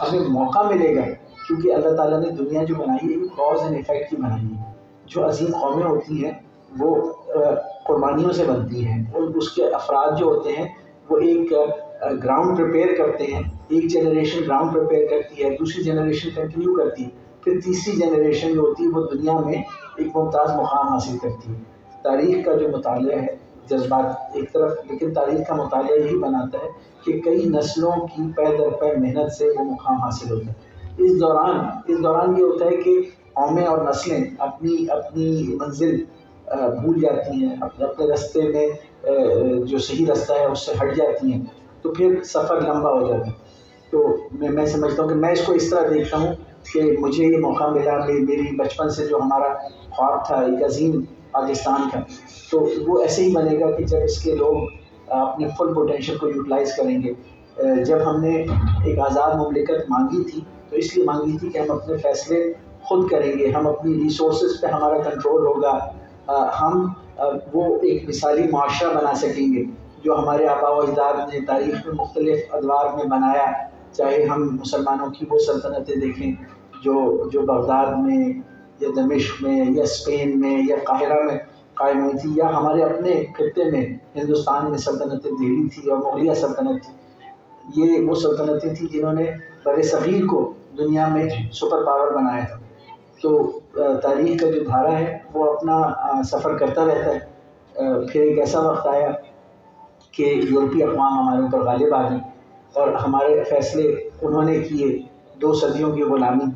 ہمیں موقع ملے گا، کیونکہ اللہ تعالیٰ نے دنیا جو بنائی ہے یہ کاز اینڈ ایفیکٹ کی بنائی ہے. جو عظیم قومیں ہوتی ہیں وہ قربانیوں سے بنتی ہیں، اور اس کے افراد جو ہوتے ہیں وہ ایک گراؤنڈ پریپیئر کرتے ہیں. ایک جنریشن گراؤنڈ پریپیئر کرتی ہے، دوسری جنریشن کنٹینیو کرتی ہے، پھر تیسری جنریشن جو ہوتی ہے وہ دنیا میں ایک ممتاز مقام حاصل کرتی ہے. تاریخ کا جو مطالعہ ہے، جذبات ایک طرف، لیکن تاریخ کا مطالعہ یہی بناتا ہے کہ کئی نسلوں کی پے در پے محنت سے وہ مقام حاصل ہوتا ہے. اس دوران یہ ہوتا ہے کہ قومیں اور نسلیں اپنی منزل بھول جاتی ہیں، اپنے راستے میں جو صحیح راستہ ہے اس سے ہٹ جاتی ہیں، تو پھر سفر لمبا ہو جاتا ہے. تو میں سمجھتا ہوں کہ میں اس کو اس طرح دیکھتا ہوں کہ مجھے یہ موقع ملا، میری بچپن سے جو ہمارا خواب تھا ایک عظیم پاکستان کا، تو وہ ایسے ہی بنے گا کہ جب اس کے لوگ اپنے فل پوٹینشیل کو یوٹیلائز کریں گے. جب ہم نے ایک آزاد مملکت مانگی تھی تو اس لیے مانگی تھی کہ ہم اپنے فیصلے خود کریں گے، ہم اپنی ریسورسز پہ ہمارا کنٹرول ہوگا، ہم وہ ایک مثالی معاشرہ بنا سکیں گے جو ہمارے آباء و اجداد نے تاریخ میں مختلف ادوار میں بنایا، چاہے ہم مسلمانوں کی وہ سلطنتیں دیکھیں جو بغداد میں یا دمشق میں یا اسپین میں یا قاہرہ میں قائم ہوئی تھی، یا ہمارے اپنے خطے میں ہندوستان میں سلطنت دہلی تھی اور مغلیہ سلطنت تھی، یہ وہ سلطنتیں تھیں جنہوں نے بر صغیر کو دنیا میں سپر پاور بنایا تھا۔ تو تاریخ کا جو دھارا ہے وہ اپنا سفر کرتا رہتا ہے۔ پھر ایک ایسا وقت آیا کہ یورپی اقوام ہمارے اوپر غالب آ گئی اور ہمارے فیصلے انہوں نے کیے، 2 صدیوں کی غلامی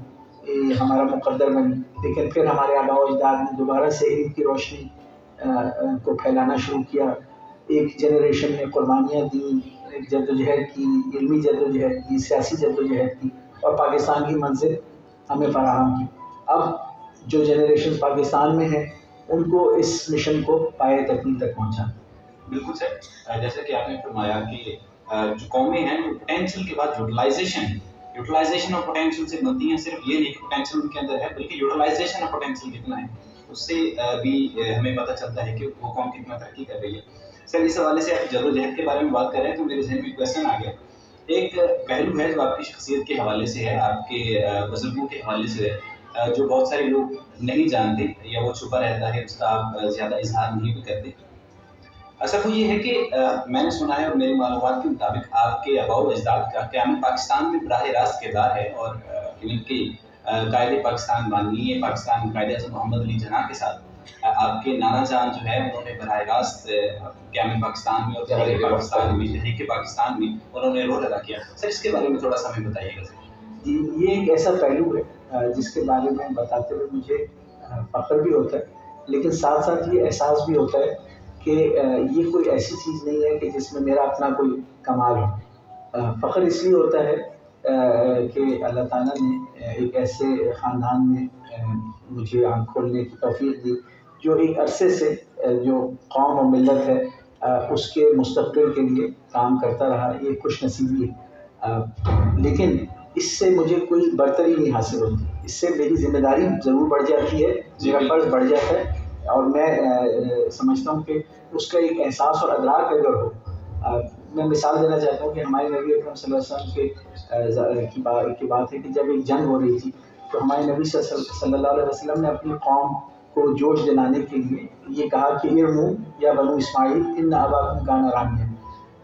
ہمارا مقدر بنی، لیکن پھر ہمارے آباء و اجداد نے دوبارہ سے علم کی روشنی کو پھیلانا شروع کیا، ایک جنریشن نے قربانیاں دیں، ایک جدوجہد کی، علمی جدوجہد کی، سیاسی جدوجہد کی، اور پاکستان کی منزل ہمیں فراہم کی۔ اب جو جنریشن پاکستان میں ہیں ان کو اس مشن کو پائے تکمیل تک پہنچانا۔ بالکل سر، جیسا کہ آپ نے فرمایا کہ جو قومیں ہیں وہ پوٹینشیل کے بعد یوٹیلائزیشن اور پوٹینشیل سے بنتی ہیں۔ صرف یہ نہیں کہ پوٹینشیل ان کے اندر ہے، بلکہ یوٹیلائزیشن اور پوٹینشیل کتنا ہے اس سے بھی ہمیں پتہ چلتا ہے کہ وہ قوم کتنا ترقی کر رہی ہے۔ سر اس حوالے سے آپ جدوجہد کے بارے میں بات کر رہے ہیں تو میرے ذہن میں کویشچن آ گیا۔ ایک پہلو ہے جو آپ کی شخصیت کے حوالے سے ہے، آپ کے بزرگوں کے حوالے سے ہے، جو بہت سارے لوگ نہیں جانتے یا وہ چھپا رہتا ہے، اس کا آپ زیادہ اظہار نہیں بھی کرتے۔ اصل وہ یہ ہے کہ میں نے سنا ہے اور میری معلومات کے مطابق آپ کے آباء و اجداد کا قیام پاکستان میں براہ راست کردار ہے، اور ان کے قائد پاکستان بانی پاکستان قائد اعظم محمد علی جناح کے ساتھ آپ کے نانا جان جو ہے انہوں نے براہ راست قیام پاکستان میں اور تحریک پاکستان میں انہوں نے رول ادا کیا۔ سر اس کے بارے میں تھوڑا سا ہمیں بتائیے گا۔ جی، یہ ایک ایسا پہلو ہے جس کے بارے میں بتاتے ہوئے مجھے فخر بھی ہوتا ہے، لیکن ساتھ ساتھ یہ احساس بھی ہوتا ہے کہ یہ کوئی ایسی چیز نہیں ہے کہ جس میں میرا اپنا کوئی کمال ہو۔ فخر اس لیے ہوتا ہے کہ اللہ تعالیٰ نے ایک ایسے خاندان میں مجھے آنکھ کھولنے کی توفیق دی جو ایک عرصے سے جو قوم و ملت ہے اس کے مستقبل کے لیے کام کرتا رہا۔ یہ خوش نصیبی ہے، لیکن اس سے مجھے کوئی برتری نہیں حاصل ہوتی، اس سے میری ذمہ داری ضرور بڑھ جاتی ہے، میرا فرض بڑھ جاتا ہے، اور میں سمجھتا ہوں کہ اس کا ایک احساس اور ادراک اگر ہو۔ میں مثال دینا چاہتا ہوں کہ ہمارے نبی اکرم صلی اللہ علیہ وسلم کی بات ہے کہ جب ایک جنگ ہو رہی تھی تو ہمارے نبی صلی اللہ علیہ وسلم نے اپنی قوم کو جوش دلانے کے لیے یہ کہا کہ ارموا یا بنو اسماعیل ان اباکم کان رامیہ،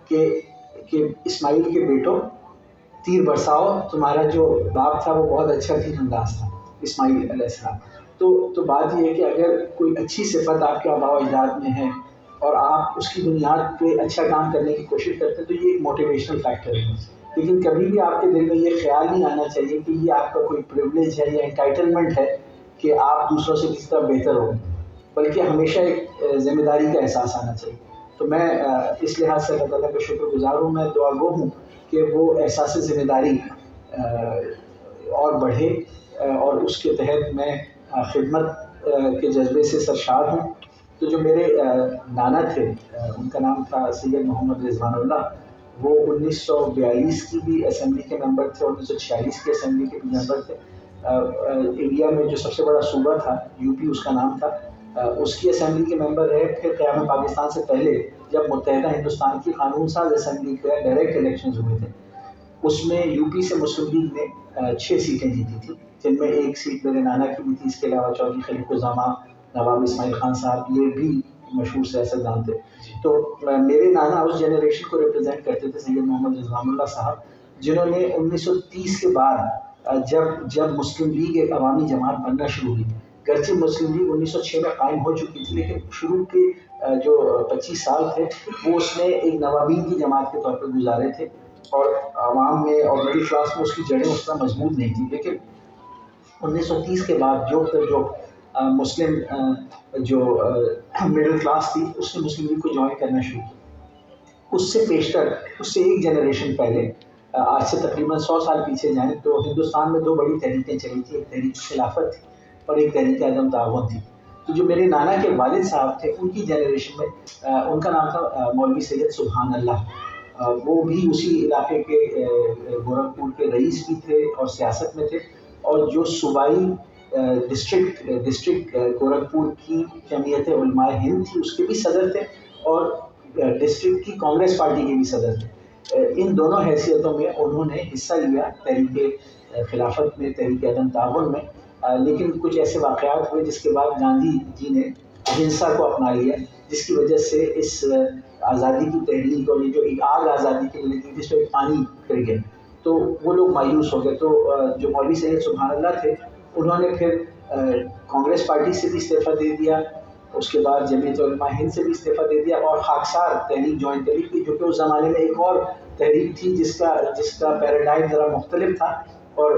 کہ اسماعیل کے بیٹوں تیر برساؤ، تمہارا جو باپ تھا وہ بہت اچھا تیر انداز تھا، اسماعیل علیہ السلام۔ تو بات یہ ہے کہ اگر کوئی اچھی صفت آپ کے آباء و اجداد میں ہے اور آپ اس کی بنیاد پہ اچھا کام کرنے کی کوشش کرتے ہیں تو یہ ایک موٹیویشنل فیکٹر ہے، لیکن کبھی بھی آپ کے دل میں یہ خیال نہیں آنا چاہیے کہ یہ آپ کا کوئی پریولیج ہے یا انٹائٹلمنٹ ہے کہ آپ دوسروں سے کس طرح بہتر ہو، بلکہ ہمیشہ ایک ذمہ داری کا احساس آنا چاہیے۔ تو میں اس لحاظ سے اللہ تعالیٰ کا شکر گزار ہوں، میں دعا گو ہوں کہ وہ احساس ذمہ داری اور بڑھے، اور اس کے تحت میں خدمت کے جذبے سے سرشار ہوں۔ تو جو میرے نانا تھے ان کا نام تھا سید محمد رضوان اللہ، وہ 1942 کی بھی اسمبلی کے ممبر تھے، 1946 کے اسمبلی کے بھی ممبر تھے۔ انڈیا میں جو سب سے بڑا صوبہ تھا یو پی اس کا نام تھا، اس کی اسمبلی کے ممبر رہے۔ پھر قیام پاکستان سے پہلے جب متحدہ ہندوستان کی قانون ساز اسمبلی کے ڈائریکٹ الیکشنز ہوئے تھے، اس میں یو پی سے مسلم لیگ نے 6 سیٹیں جیتی تھیں، جن میں 1 سیٹ میرے نانا کی بھی تھی، اس کے علاوہ چودھری خلیق الزماں، نواب اسماعیل خان صاحب، یہ بھی مشہور سیاستدان تھے۔ تو میرے نانا اس جنریشن کو ریپرزینٹ کرتے تھے، سید محمد رضوان اللہ صاحب، جنہوں نے 1930 کے بعد جب مسلم لیگ ایک عوامی جماعت بننا شروع ہوئی، گرچہ مسلم لیگ 1906 میں قائم ہو چکی تھی، لیکن شروع کے جو 25 سال تھے وہ اس نے ایک نوابین کی جماعت کے طور پر گزارے تھے، اور عوام میں اور مڈل کلاس میں اس کی جڑیں اس طرح مضبوط نہیں تھیں۔ لیکن 1930 کے بعد جو مسلم جو مڈل کلاس تھی اس نے مسلم لیگ کو جوائن کرنا شروع کیا۔ اس سے پیشتر، اس سے ایک جنریشن پہلے، آج سے تقریباً 100 سال پیچھے جائیں تو ہندوستان میں 2 بڑی تحریکیں چلی تھیں، ایک تحریک خلافت تھی اور ایک تحریک عدم تعاون تھی۔ تو جو میرے نانا کے والد صاحب تھے ان کی جنریشن میں ان کا نام تھا مولوی سید سبحان اللہ، وہ بھی اسی علاقے کے گورکھپور کے رئیس بھی تھے اور سیاست میں تھے، اور جو صوبائی ڈسٹرکٹ گورکھپور کی جمعیت علماء ہند تھی اس کے بھی صدر تھے، اور ڈسٹرکٹ کی کانگریس پارٹی کے بھی صدر تھے. ان دونوں حیثیتوں میں انہوں نے حصہ لیا تحریک خلافت میں، تحریک عدم تعاون میں. لیکن کچھ ایسے واقعات ہوئے جس کے بعد گاندھی جی نے اہنسا کو اپنا لیا، جس کی وجہ سے اس آزادی کی تحریک اور یہ جو ایک آگ آزادی کی ملی تھی جس میں پانی پھر گیا، تو وہ لوگ مایوس ہو گئے. تو جو مولوی سید سبحان اللہ تھے انہوں نے پھر کانگریس پارٹی سے بھی استعفیٰ دے دیا، اس کے بعد جمعیت علماء ہند سے بھی استعفیٰ دے دیا، اور خاکسار تحریک جوائن کری تھی، جو کہ اس زمانے میں ایک اور تحریک تھی جس کا پیراڈائم ذرا مختلف تھا. اور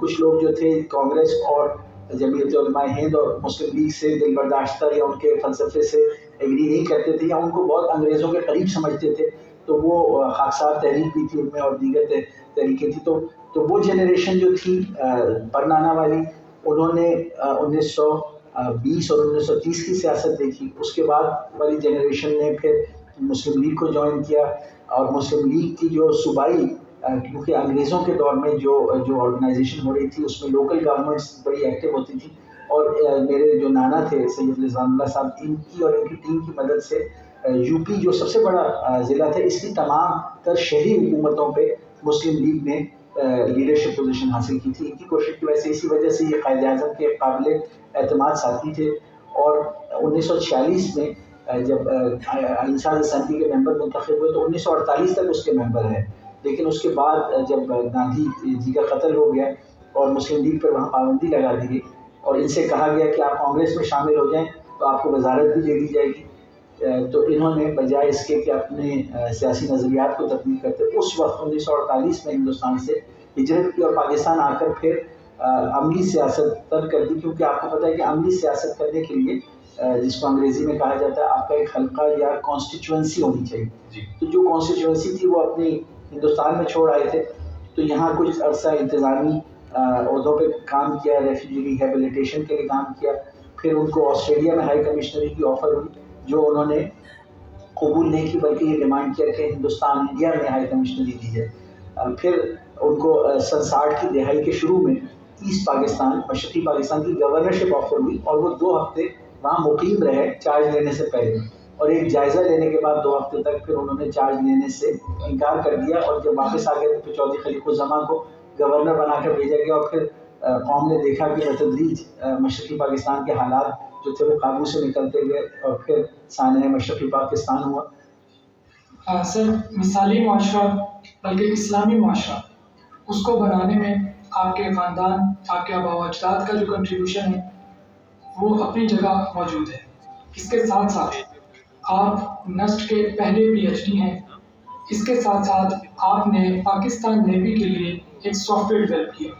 کچھ لوگ جو تھے کانگریس اور جمعیت علماء ہند اور مسلم لیگ سے دل برداشتہ یا ان کے فلسفے سے ایگری نہیں کرتے تھے، یا ان کو بہت انگریزوں کے قریب سمجھتے تھے، تو وہ خاکسار تحریک بھی تھی ان میں اور دیگر تحریکیں تھیں. تو وہ جنریشن جو تھی پرنانا والی، انہوں نے 1920 اور 1930 کی سیاست دیکھی. اس کے بعد والی جنریشن نے پھر مسلم لیگ کو جوائن کیا، اور مسلم لیگ کی جو صوبائی، کیونکہ انگریزوں کے دور میں جو آرگنائزیشن ہو رہی تھی اس میں لوکل گورنمنٹس بڑی ایکٹیو ہوتی تھی. اور میرے جو نانا تھے سید رضوان اللہ صاحب، ان کی اور ان کی ٹیم کی مدد سے یو پی جو سب سے بڑا ضلع تھا، اس کی تمام تر شہری حکومتوں پہ مسلم لیگ نے لیڈرشپ پوزیشن حاصل کی تھی. ان کی کوشش کی وجہ سے، اسی وجہ سے یہ قائد اعظم کے قابل اعتماد ساتھی تھے. اور 1946 میں جب انصاف اسمبلی کے ممبر منتخب ہوئے تو 1948 تک اس کے ممبر ہیں. لیکن اس کے بعد جب گاندھی جی کا قتل ہو گیا اور مسلم لیگ پر وہاں پابندی لگا دی گئی، اور ان سے کہا گیا کہ آپ کانگریس میں شامل ہو جائیں تو آپ کو وزارت بھی دے دی جائے گی، تو انہوں نے بجائے اس کے کہ اپنے سیاسی نظریات کو تبدیل کرتے، اس وقت 1948 میں ہندوستان سے ہجرت کی اور پاکستان آ کر پھر عملی سیاست ترک کر دی. کیونکہ آپ کو پتہ ہے کہ عملی سیاست کرنے کے لیے جس کو انگریزی میں کہا جاتا ہے آپ کا ایک حلقہ یا کانسٹیچوئنسی ہونی چاہیے. تو جو کانسٹیچوئنسی تھی وہ اپنی ہندوستان میں چھوڑ آئے تھے، تو یہاں کچھ عرصہ انتظامی عہدوں پہ کام کیا، ریفیوجی ریہیبلیٹیشن کے لیے کام کیا. پھر ان کو آسٹریلیا میں ہائی کمشنری کی آفر ہوئی، جو انہوں نے قبول نہیں کی، بلکہ یہ ڈیمانڈ کیا کہ ہندوستان انڈیا میں ہائی کمشنری دی جائے. پھر ان کو سن 60 کی دہائی کے شروع میں ایسٹ پاکستان، مشرقی پاکستان کی گورنرشپ آفر ہوئی، اور وہ 2 ہفتے وہاں مقیم رہے چارج لینے سے پہلے، اور ایک جائزہ لینے کے بعد 2 ہفتے تک پھر انہوں نے چارج لینے سے انکار کر دیا. اور جب واپس آ گئے تو چودھری خلیق الزمان کو گورنر بنا کر بھیجا گیا، اور پھر قوم نے دیکھا کہ بتدریج مشرقی پاکستان کے حالات جو تھے وہ قابو سے نکلتے گئے، اور پھر سانحہ مشرقی پاکستان ہوا. سر، مثالی معاشرہ بلکہ اسلامی معاشرہ، اس کو بنانے میں آپ کے خاندان، آپ کے آباء و اجداد کا جو کنٹریبیوشن ہے وہ اپنی جگہ موجود ہے. اس کے ساتھ ساتھ آپ نسٹ کے پہلے PhD ہیں. اس کے ساتھ ساتھ آپ نے پاکستان نیوی کے لیے ایک سافٹ ویئر ڈیولپ کیا.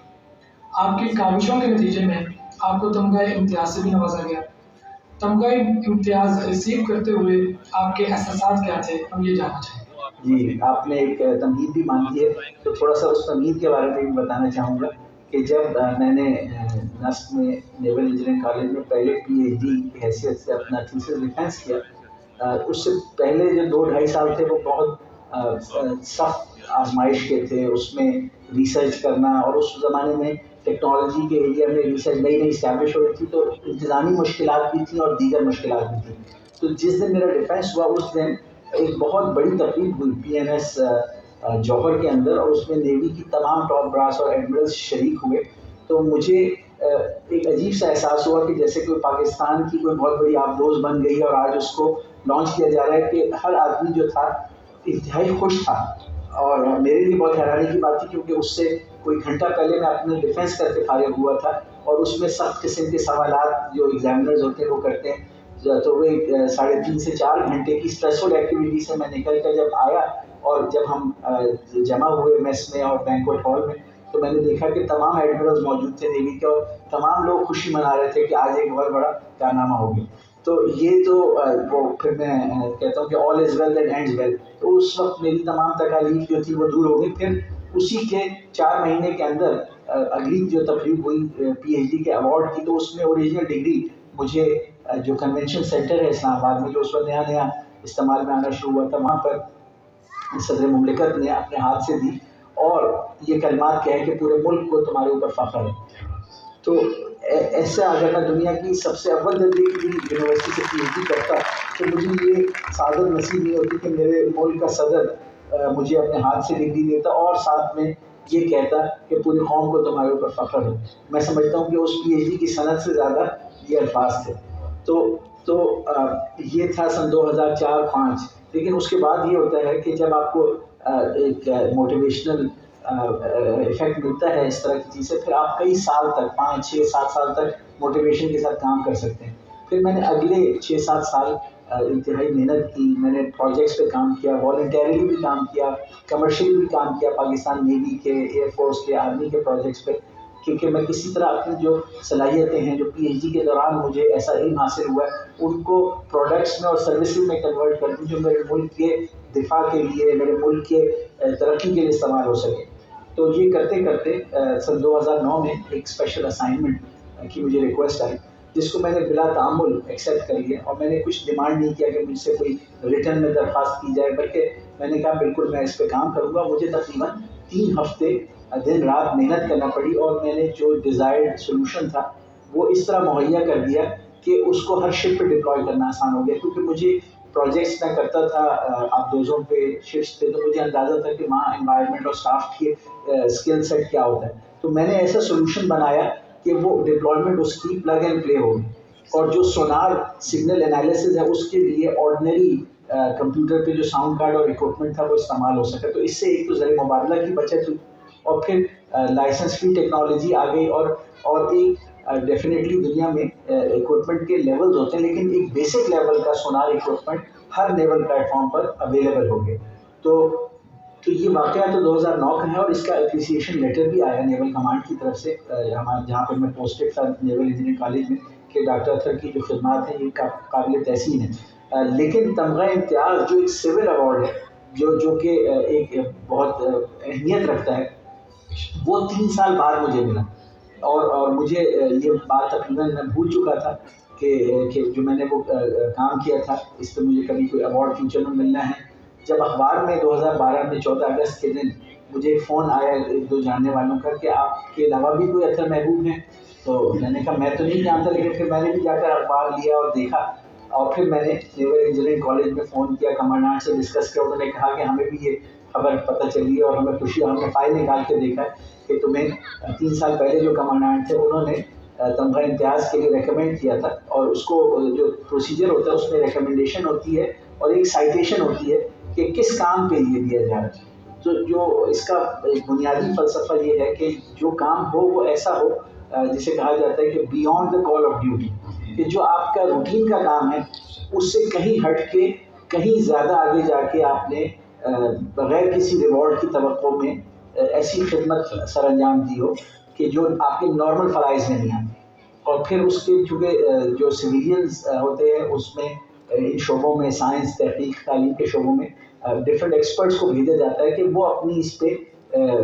آپ کی کاوشوں کے نتیجے میں آپ کو تمغہ امتیاز سے بھی نوازا گیا. تمغہ امتیاز ریسیو کرتے ہوئے آپ کے احساسات کیا تھے، ہم یہ جاننا چاہیں گے. جی، آپ نے ایک تمہید بھی مانگی ہے، تو تھوڑا سا اس تمہید کے بارے میں بھی بتانا چاہوں گا کہ جب میں نے نسٹ میں نیول انجینئرنگ کالج میں پہلے PhD کی حیثیت سے اپنا تھیسس ڈیفینس کیا، اس سے پہلے جو 2-2.5 سال تھے وہ بہت سخت آزمائش کے تھے. اس میں ریسرچ کرنا، اور اس زمانے میں ٹیکنالوجی کے ایریا میں ریسرچ نئی اسٹیبلش ہو رہی تھی، تو انتظامی مشکلات بھی تھیں اور دیگر مشکلات بھی تھیں. تو جس دن میرا ڈیفینس ہوا اس دن ایک بہت بڑی تقریب ہوئی PNS جوہر کے اندر، اور اس میں نیوی کی تمام ٹاپ براس اور ایڈمرلس شریک ہوئے. تو مجھے ایک عجیب سا احساس ہوا کہ جیسے کہ پاکستان کی کوئی بہت بڑی آبدوز بن گئی ہے اور آج اس کو لانچ کیا جا رہا ہے، کہ ہر آدمی جو تھا انتہائی خوش تھا. اور میرے لیے بہت حیرانی کی بات تھی، کیونکہ اس سے کوئی گھنٹہ پہلے میں اپنے ڈیفینس کر کے فارغ ہوا تھا، اور اس میں سخت قسم کے سوالات جو ایگزامنرز ہوتے ہیں وہ کرتے ہیں. تو وہ 3.5 سے 4 گھنٹے کی اسٹریسفل ایکٹیویٹی سے میں نکل کر جب آیا، اور جب ہم جمع ہوئے میس میں اور بینکویٹ ہال میں، تو میں نے دیکھا کہ تمام ایڈمرلز موجود تھے نیوی کے، اور تمام لوگ خوشی منا رہے تھے کہ آج ایک بہت بڑا کارنامہ ہو گیا. تو یہ تو وہ پھر میں کہتا ہوں کہ آل از ویل دیٹ اینڈز ویل. تو اس وقت میری تمام تکالیف جو تھی وہ دور ہو گئی. پھر اسی کے 4 مہینے کے اندر اگلی جو تقریب ہوئی PhD کے ایوارڈ کی، تو اس میں اوریجنل ڈگری مجھے جو کنونشن سینٹر ہے اسلام آباد میں، جو اس وقت نیا نیا استعمال میں آنا شروع ہوا تھا، وہاں پر صدر مملکت نے اپنے ہاتھ سے دی، اور یہ کلمات کہے کہ پورے ملک کو تمہارے اوپر فخر ہے. تو ایسا اگر میں دنیا کی سب سے اول درجے کی یونیورسٹی سے پی ایچ ڈی کرتا تو مجھے یہ سعادت نصیب نہیں ہوتی کہ میرے ملک کا صدر مجھے اپنے ہاتھ سے ڈگری دیتا اور ساتھ میں یہ کہتا کہ پوری قوم کو تمہارے اوپر فخر ہے. میں سمجھتا ہوں کہ اس پی ایچ ڈی کی صنعت سے زیادہ یہ الفاظ تھے. تو یہ تھا سن 2004-05. لیکن اس کے بعد یہ ہوتا ہے کہ جب آپ کو ایک موٹیویشنل افیکٹ ملتا ہے اس طرح کی چیزیں، پھر آپ کئی سال تک 5-6-7 سال تک موٹیویشن کے ساتھ کام کر سکتے ہیں. پھر میں نے اگلے 6-7 سال انتہائی محنت کی. میں نے پروجیکٹس پہ کام کیا، والنٹیرلی بھی کام کیا، کمرشلی بھی کام کیا پاکستان نیوی کے، ایئر فورس کے، آرمی کے پروجیکٹس پہ، کیونکہ میں کسی طرح اپنی جو صلاحیتیں ہیں جو پی ایچ ڈی کے دوران مجھے ایسا علم حاصل ہوا ہے ان کو پروڈکٹس میں اور سروسز میں کنورٹ کر دوں جو میرے ملک کے دفاع کے لیے، میرے ملک کے ترقی کے لیے استعمال ہو سکے. تو یہ کرتے کرتے سن 2009 میں ایک اسپیشل اسائنمنٹ کی مجھے ریکویسٹ آئی، جس کو میں نے بلا تعامل ایکسیپٹ کر لیا، اور میں نے کچھ ڈیمانڈ نہیں کیا کہ مجھ سے کوئی ریٹرن میں درخواست کی جائے، بلکہ میں نے کہا بالکل میں اس پہ کام کروں گا. مجھے تقریباً 3 ہفتے دن رات محنت کرنا پڑی، اور میں نے جو ڈیزائرڈ سولوشن تھا وہ اس طرح مہیا کر دیا کہ اس کو ہر شپ پہ ڈپلوائے کرنا آسان ہو گیا. کیونکہ مجھے پروجیکٹس میں کرتا تھا آپ دوزوں پہ، شفٹس پہ، تو مجھے اندازہ تھا کہ وہاں انوائرمنٹ اور اسٹاف کے اسکل سیٹ کیا ہوتا ہے. تو میں نے ایسا سولوشن بنایا کہ وہ ڈپلائمنٹ اس کی پلگ اینڈ پلے ہوگی، اور جو سونار سگنل انالیسز ہے اس کے لیے آرڈنری کمپیوٹر پہ جو ساؤنڈ کارڈ اور اکوپمنٹ تھا وہ استعمال ہو سکا. تو اس سے ایک تو ذریعہ مبادلہ کی بچت ہوئی، اور پھر لائسنس فری ٹیکنالوجی آ گئی، اور ایک ڈیفینیٹلی دنیا میں اکوپمنٹ کے لیولز ہوتے ہیں، لیکن ایک بیسک لیول کا سونار اکوپمنٹ ہر نیول پلیٹ فارم پر اویلیبل ہو گئے. تو یہ واقعہ تو 2009 کا ہے، اور اس کا اپریسیشن لیٹر بھی آیا نیول کمانڈ کی طرف سے جہاں پر میں پوسٹڈ تھا نیول انجینئرنگ کالج میں، کہ ڈاکٹر اطہر کی جو خدمات ہیں یہ قابل تحسین ہیں. لیکن تمغہ امتیاز جو ایک سول ایوارڈ ہے جو کہ ایک بہت اہمیت رکھتا ہے، وہ 3 سال بعد مجھے ملا. اور مجھے یہ بات تقریباً میں بھول چکا تھا کہ جو میں نے وہ کام کیا تھا اس پہ مجھے کبھی کوئی ایوارڈ فیوچر میں ملنا ہے. جب اخبار میں 2012 میں 14 اگست کے دن مجھے ایک فون آیا 1-2 جاننے والوں کا کہ آپ کے علاوہ بھی کوئی اطہر محبوب ہیں، تو میں نے کہا میں تو نہیں جانتا، لیکن پھر میں نے بھی جا کر اخبار لیا اور دیکھا، اور پھر میں نے نیول انجینئرنگ کالج میں فون کیا، کمانڈنٹ سے ڈسکس کیا. انہوں نے کہا کہ ہمیں بھی یہ خبر پتہ چلی ہے اور ہمیں خوشی ہے، ہم نے فائل نکال کے دیکھا کہ تمہیں 3 سال پہلے جو کمانڈنٹ تھے انہوں نے تمغہ امتیاز کے لیے ریکمینڈ کیا تھا. اور اس کو جو پروسیجر ہوتا ہے اس میں ریکمنڈیشن ہوتی ہے اور ایک سائٹیشن ہوتی ہے کہ کس کام کے لیے دیا جا رہا ہے. تو جو اس کا بنیادی فلسفہ یہ ہے کہ جو کام ہو وہ ایسا ہو جسے کہا جاتا ہے کہ beyond the call of duty, کہ جو آپ کا روٹین کا کام ہے اس سے کہیں ہٹ کے، کہیں زیادہ آگے جا کے آپ نے بغیر کسی ریوارڈ کی توقع میں ایسی خدمت سر انجام دی ہو کہ جو آپ کے نارمل فرائض میں نہیں آتی. اور پھر اس کے چونکہ جو سویلینز ہوتے ہیں اس میں ان شعبوں میں، سائنس، تحقیق، تعلیم کے شعبوں میں ڈفرینٹ ایکسپرٹس کو بھیجا جاتا ہے کہ وہ اپنی اس پہ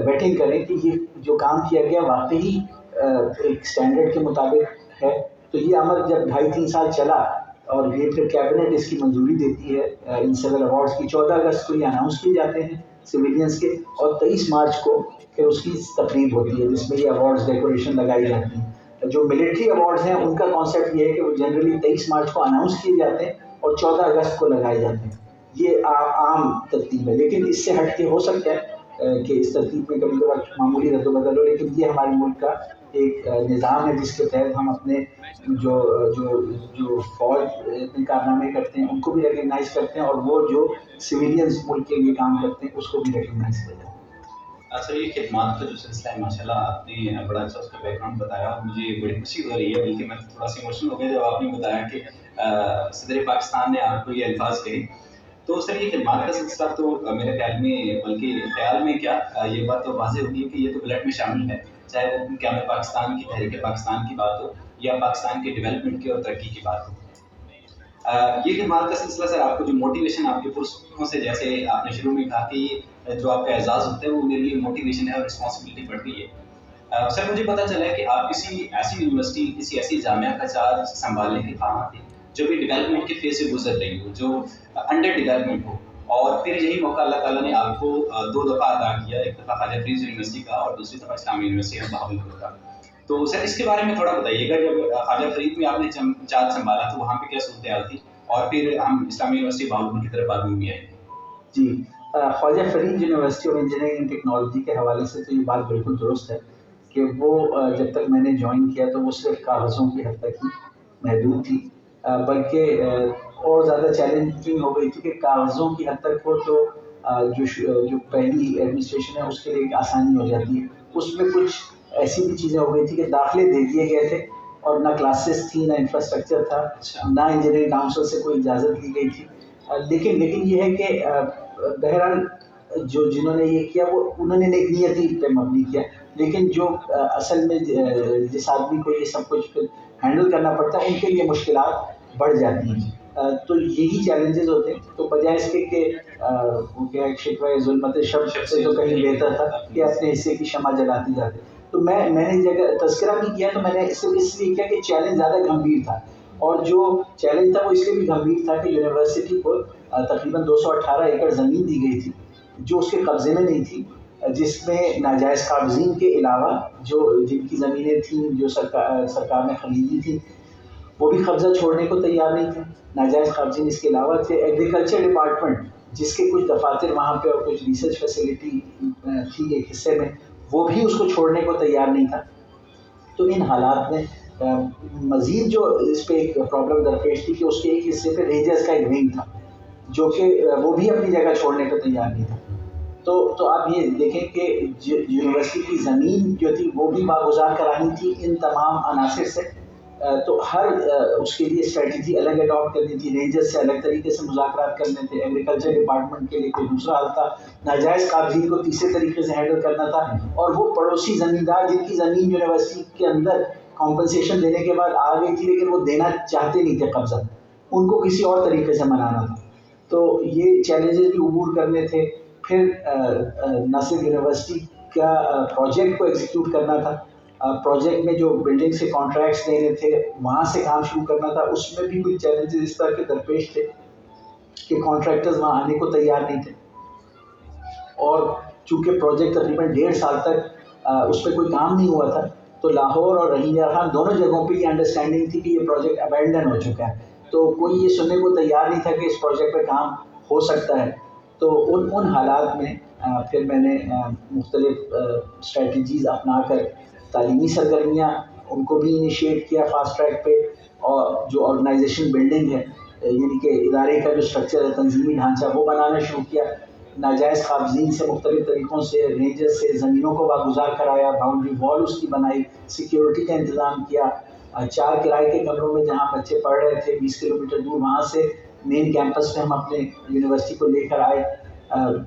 ویٹنگ کریں کہ یہ جو کام کیا گیا واقعی ایک سٹینڈرڈ کے مطابق ہے. تو یہ عمل جب 2.5-3 سال چلا، اور یہ پھر کیبنٹ اس کی منظوری دیتی ہے ان سول ایوارڈس کی. 14 اگست کو یہ اناؤنس کیے جاتے ہیں سویلینس کے، اور 23 مارچ کو پھر اس کی تقریب ہوتی ہے جس میں یہ ایوارڈز ڈیکوریشن لگائی جاتی ہیں. جو ملٹری ایوارڈز ہیں ان کا کانسیپٹ یہ ہے کہ وہ جنرلی 23 مارچ کو اناؤنس کیے جاتے ہیں اور 14 اگست کو لگائے جاتے ہیں. یہ عام ترتیب ہے، لیکن اس سے ہٹ کے ہو سکتا ہے کہ اس ترتیب میں کبھی کبھار معمولی رد و بدل ہو، لیکن یہ ہمارے ملک کا ایک نظام ہے جس کے تحت ہم اپنے جو فوج میں کارنامے کرتے ہیں ان کو بھی ریکگنائز کرتے ہیں، اور وہ جو سویلینز ملک کے لیے کام کرتے ہیں اس کو بھی ریکگنائز کرتے ہیں. سر یہ خدمات کا جو سلسلہ ہے ماشاء اللہ آپ نے بڑا اچھا اس کا بیک گراؤنڈ بتایا، اور مجھے بڑی خوشی ہو رہی ہے، بلکہ میں تھوڑا سی ایموشنل ہو گیا جب آپ نے بتایا کہ صدر پاکستان نے آپ کو یہ الفاظ کہے. تو سر یہ خدمات کا سلسلہ تو میرے خیال میں، بلکہ خیال میں کیا، یہ بات تو واضح ہوتی ہے کہ یہ تو بلڈ میں شامل ہے، چاہے وہ قیام پاکستان کی، تحریک پاکستان کی بات ہو یا پاکستان کے ڈیولپمنٹ کی اور ترقی کی بات ہو. یہ خدمات کا سلسلہ سر آپ کو جو موٹیویشن آپ کے پرسوں سے، جیسے آپ نے شروع میں کہا کہ جو آپ کا اعزاز ہوتا ہے وہ میرے لیے موٹیویشن ہے اور رسپانسبلٹی بڑھ گئی ہے. سر مجھے پتہ چلا ہے کہ آپ کسی ایسی یونیورسٹی، کسی ایسی جامعہ کا چارج سنبھالنے کے خواہاں تھے جو بھی ڈیولپمنٹ کے فیز سے گزر رہی ہو، جو انڈر ڈیولپمنٹ ہو، اور پھر یہی موقع اللہ تعالیٰ نے آپ کو 2 دفعہ عطا کیا، ایک دفعہ خواجہ فریز یونیورسٹی کا اور دوسری دفعہ اسلامی یونیورسٹی بہاولپور کا. تو سر اس کے بارے میں تھوڑا بتائیے گا، جب خواجہ فرید میں آپ نے چارج سنبھالا تو وہاں پہ کیا صورتحال تھی، اور پھر ہم اسلامی یونیورسٹی بہاولپور کی طرف بعد میں آئے؟ جی، Khawaja Farid university of engineering and technology کے حوالے سے تو یہ بات بالکل درست ہے کہ وہ جب تک میں نے جوائن کیا تو وہ صرف کاغذوں کی حد تک ہی محدود تھی، بلکہ اور زیادہ چیلنجنگ ہو گئی تھی کہ کاغذوں کی حد تک ہو تو جو پہلی ایڈمنسٹریشن ہے اس کے لیے ایک آسانی ہو جاتی ہے. اس میں کچھ ایسی بھی چیزیں ہو گئی تھی کہ داخلے دے دیے گئے تھے اور نہ کلاسز تھی، نہ انفراسٹرکچر تھا، نہ انجینئرنگ کاؤنسل سے کوئی اجازت لی گئی تھی. لیکن یہ ہے کہ بہرحال جنہوں نے یہ کیا وہ انہوں نے نیک نیتی پہ مبنی کیا، لیکن جو اصل میں جس آدمی کو یہ سب کچھ پھر ہینڈل کرنا پڑتا ہے ان کے لیے مشکلات بڑھ جاتی ہیں. تو یہی چیلنجز ہوتے ہیں. تو بجائے اس کے کہ وہ کیا شکوہ ظلمت شب سے تو کہیں بہتر تھا کہ اپنے حصے کی شمع جلاتی جاتے. تو میں نے جگہ تذکرہ بھی کیا تو میں نے صرف اس لیے کیا کہ چیلنج زیادہ گمبھیر تھا، اور جو چیلنج تھا وہ اس لیے بھی گمبھیر تھا کہ یونیورسٹی کو تقریباً 218 ایکڑ زمین دی گئی تھی جو اس کے قبضے میں نہیں تھی، جس میں ناجائز قابضین کے علاوہ جن کی زمینیں تھیں جو سرکار نے خریدی تھی وہ بھی قبضہ چھوڑنے کو تیار نہیں تھے. ناجائز قابضین اس کے علاوہ تھے. ایگریکلچر ڈپارٹمنٹ جس کے کچھ دفاتر وہاں پہ اور کچھ ریسرچ فیسلٹی تھی ایک حصے میں، وہ بھی اس کو چھوڑنے کو تیار نہیں تھا. تو ان حالات میں مزید جو اس پہ ایک پرابلم درپیش تھی کہ اس کے ایک حصے پہ ریجرز کا ایک ونگ تھا جو کہ وہ بھی اپنی جگہ چھوڑنے کو تیار نہیں تھا. تو آپ یہ دیکھیں کہ یونیورسٹی کی زمین جو تھی وہ بھی باگزار کرانی تھی ان تمام عناصر سے. تو ہر اس کے لیے اسٹریٹجی الگ اڈاپٹ کرنی تھی، رینجرز سے الگ طریقے سے مذاکرات کرنے تھے، ایگریکلچر ڈپارٹمنٹ کے لیے کوئی دوسرا حل تھا، ناجائز قابضین کو تیسرے طریقے سے ہینڈل کرنا تھا، اور وہ پڑوسی زمیندار جن کی زمین یونیورسٹی کے اندر کمپنسیشن دینے کے بعد آ گئی تھی لیکن وہ دینا چاہتے نہیں تھے قبضہ، ان کو کسی اور طریقے سے منانا تھا. تو یہ چیلنجز بھی عبور کرنے تھے. پھر نہ صرف یونیورسٹی کا پروجیکٹ کو ایگزیکیوٹ کرنا تھا، پروجیکٹ میں جو بلڈنگ سے کانٹریکٹس لینے تھے وہاں سے کام شروع کرنا تھا. اس میں بھی کچھ چیلنجز اس طرح کے درپیش تھے کہ کانٹریکٹرز وہاں آنے کو تیار نہیں تھے، اور چونکہ پروجیکٹ تقریباً 1.5 سال تک اس پہ کوئی کام نہیں ہوا تھا تو لاہور اور رحیم یار خان دونوں جگہوں پہ یہ انڈرسٹینڈنگ تھی کہ یہ پروجیکٹ ابینڈن ہو چکا ہے. تو کوئی یہ سننے کو تیار نہیں تھا کہ اس پروجیکٹ پہ کام ہو سکتا ہے. تو ان حالات میں پھر میں نے مختلف اسٹریٹجیز اپنا کر تعلیمی سرگرمیاں ان کو بھی انیشیٹ کیا فاسٹ ٹریک پہ، اور جو آرگنائزیشن بلڈنگ ہے یعنی کہ ادارے کا جو اسٹرکچر ہے تنظیمی ڈھانچہ وہ بنانا شروع کیا. ناجائز قابضین سے مختلف طریقوں سے رینجر سے زمینوں کو واگزار کرایا، باؤنڈری وال اس کی بنائی، سیکیورٹی کا انتظام کیا. 4 کرائے کے کمروں میں جہاں بچے پڑھ رہے تھے 20 کلومیٹر دور، وہاں سے مین کیمپس پہ ہم اپنے یونیورسٹی کو لے کر آئے.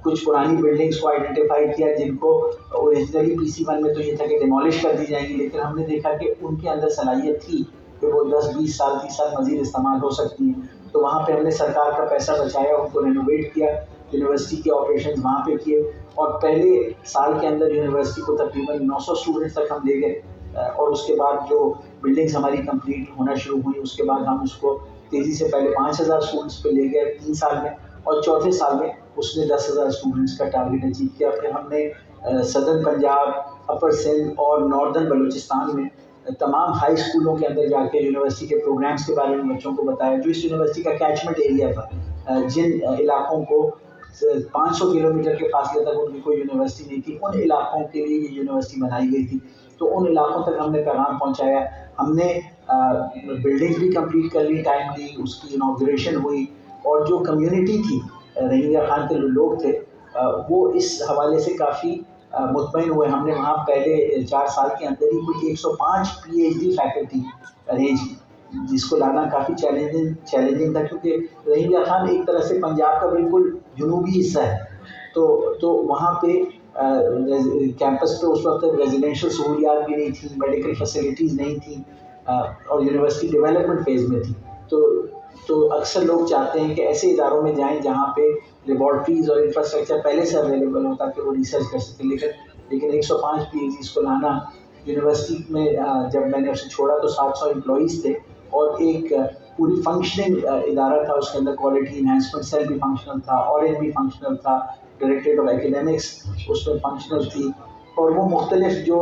کچھ پرانی بلڈنگس کو آئیڈینٹیفائی کیا جن کو اوریجنلی PC1 میں تو یہ تھا کہ ڈیمالش کر دی جائیں گی، لیکن ہم نے دیکھا کہ ان کے اندر صلاحیت تھی کہ وہ 10 20 سال 30 سال مزید استعمال ہو سکتی ہیں. تو وہاں پہ ہم نے سرکار کا پیسہ بچایا، ان کو رینوویٹ کیا، یونیورسٹی کے آپریشنز وہاں پہ کیے، اور پہلے سال کے اندر یونیورسٹی کو تقریباً 900 اسٹوڈنٹس تک ہم لے گئے. اور اس کے بعد جو بلڈنگز ہماری کمپلیٹ ہونا شروع ہوئی اس کے بعد ہم اس کو تیزی سے پہلے 5000 اسٹوڈنٹس پہ لے گئے 3 سال میں، اور چوتھے سال میں اس نے 10,000 اسٹوڈنٹس کا ٹارگیٹ اچیو کیا. پھر ہم نے صدرن پنجاب، اپر سندھ اور ناردرن بلوچستان میں تمام ہائی اسکولوں کے اندر جا کے یونیورسٹی کے پروگرامس کے بارے میں بچوں کو بتایا جو اس یونیورسٹی کا کیچمنٹ ایریا تھا. جن علاقوں کو 500 کلومیٹر کے فاصلے تک ان کی کوئی یونیورسٹی نہیں تھی، ان علاقوں کے لیے یہ یونیورسٹی بنائی گئی تھی. تو ان علاقوں تک ہم نے پیغام پہنچایا. ہم نے بلڈنگ بھی کمپلیٹ کر لی ٹائملی، اس کی انوگریشن ہوئی، اور جو کمیونٹی تھی رحیم یار خان کے لوگ تھے وہ اس حوالے سے کافی مطمئن ہوئے. ہم نے وہاں پہلے 4 سال کے اندر ہی کچھ 105 PhD فیکلٹی ارینج کی، جس کو لانا کافی چیلنجنگ تھا کیونکہ رحیم یار خان ایک طرح سے پنجاب کا بالکل جنوبی حصہ ہے. تو وہاں پہ کیمپس پہ اس وقت ریزیڈینشیل سہولیات بھی نہیں تھیں، میڈیکل فیسلٹیز نہیں تھیں، اور یونیورسٹی ڈیولپمنٹ فیز میں تھی. تو اکثر لوگ چاہتے ہیں کہ ایسے اداروں میں جائیں جہاں پہ لیبارٹریز اور انفراسٹرکچر پہلے سے اویلیبل ہو تاکہ وہ ریسرچ کر سکیں. لیکن 105 PhDs کو لانا یونیورسٹی میں جب میں نے اسے چھوڑا تو 700 امپلائیز تھے، اور ایک پوری فنکشننگ ادارہ تھا. اس کے اندر کوالٹی انہینسمنٹ سیل بھی فنکشنل تھا، اورنج بھی فنکشنل تھا، ڈائریکٹریٹ آف ایکیڈیمکس اس میں فنکشنل تھی، اور وہ مختلف جو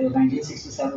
1967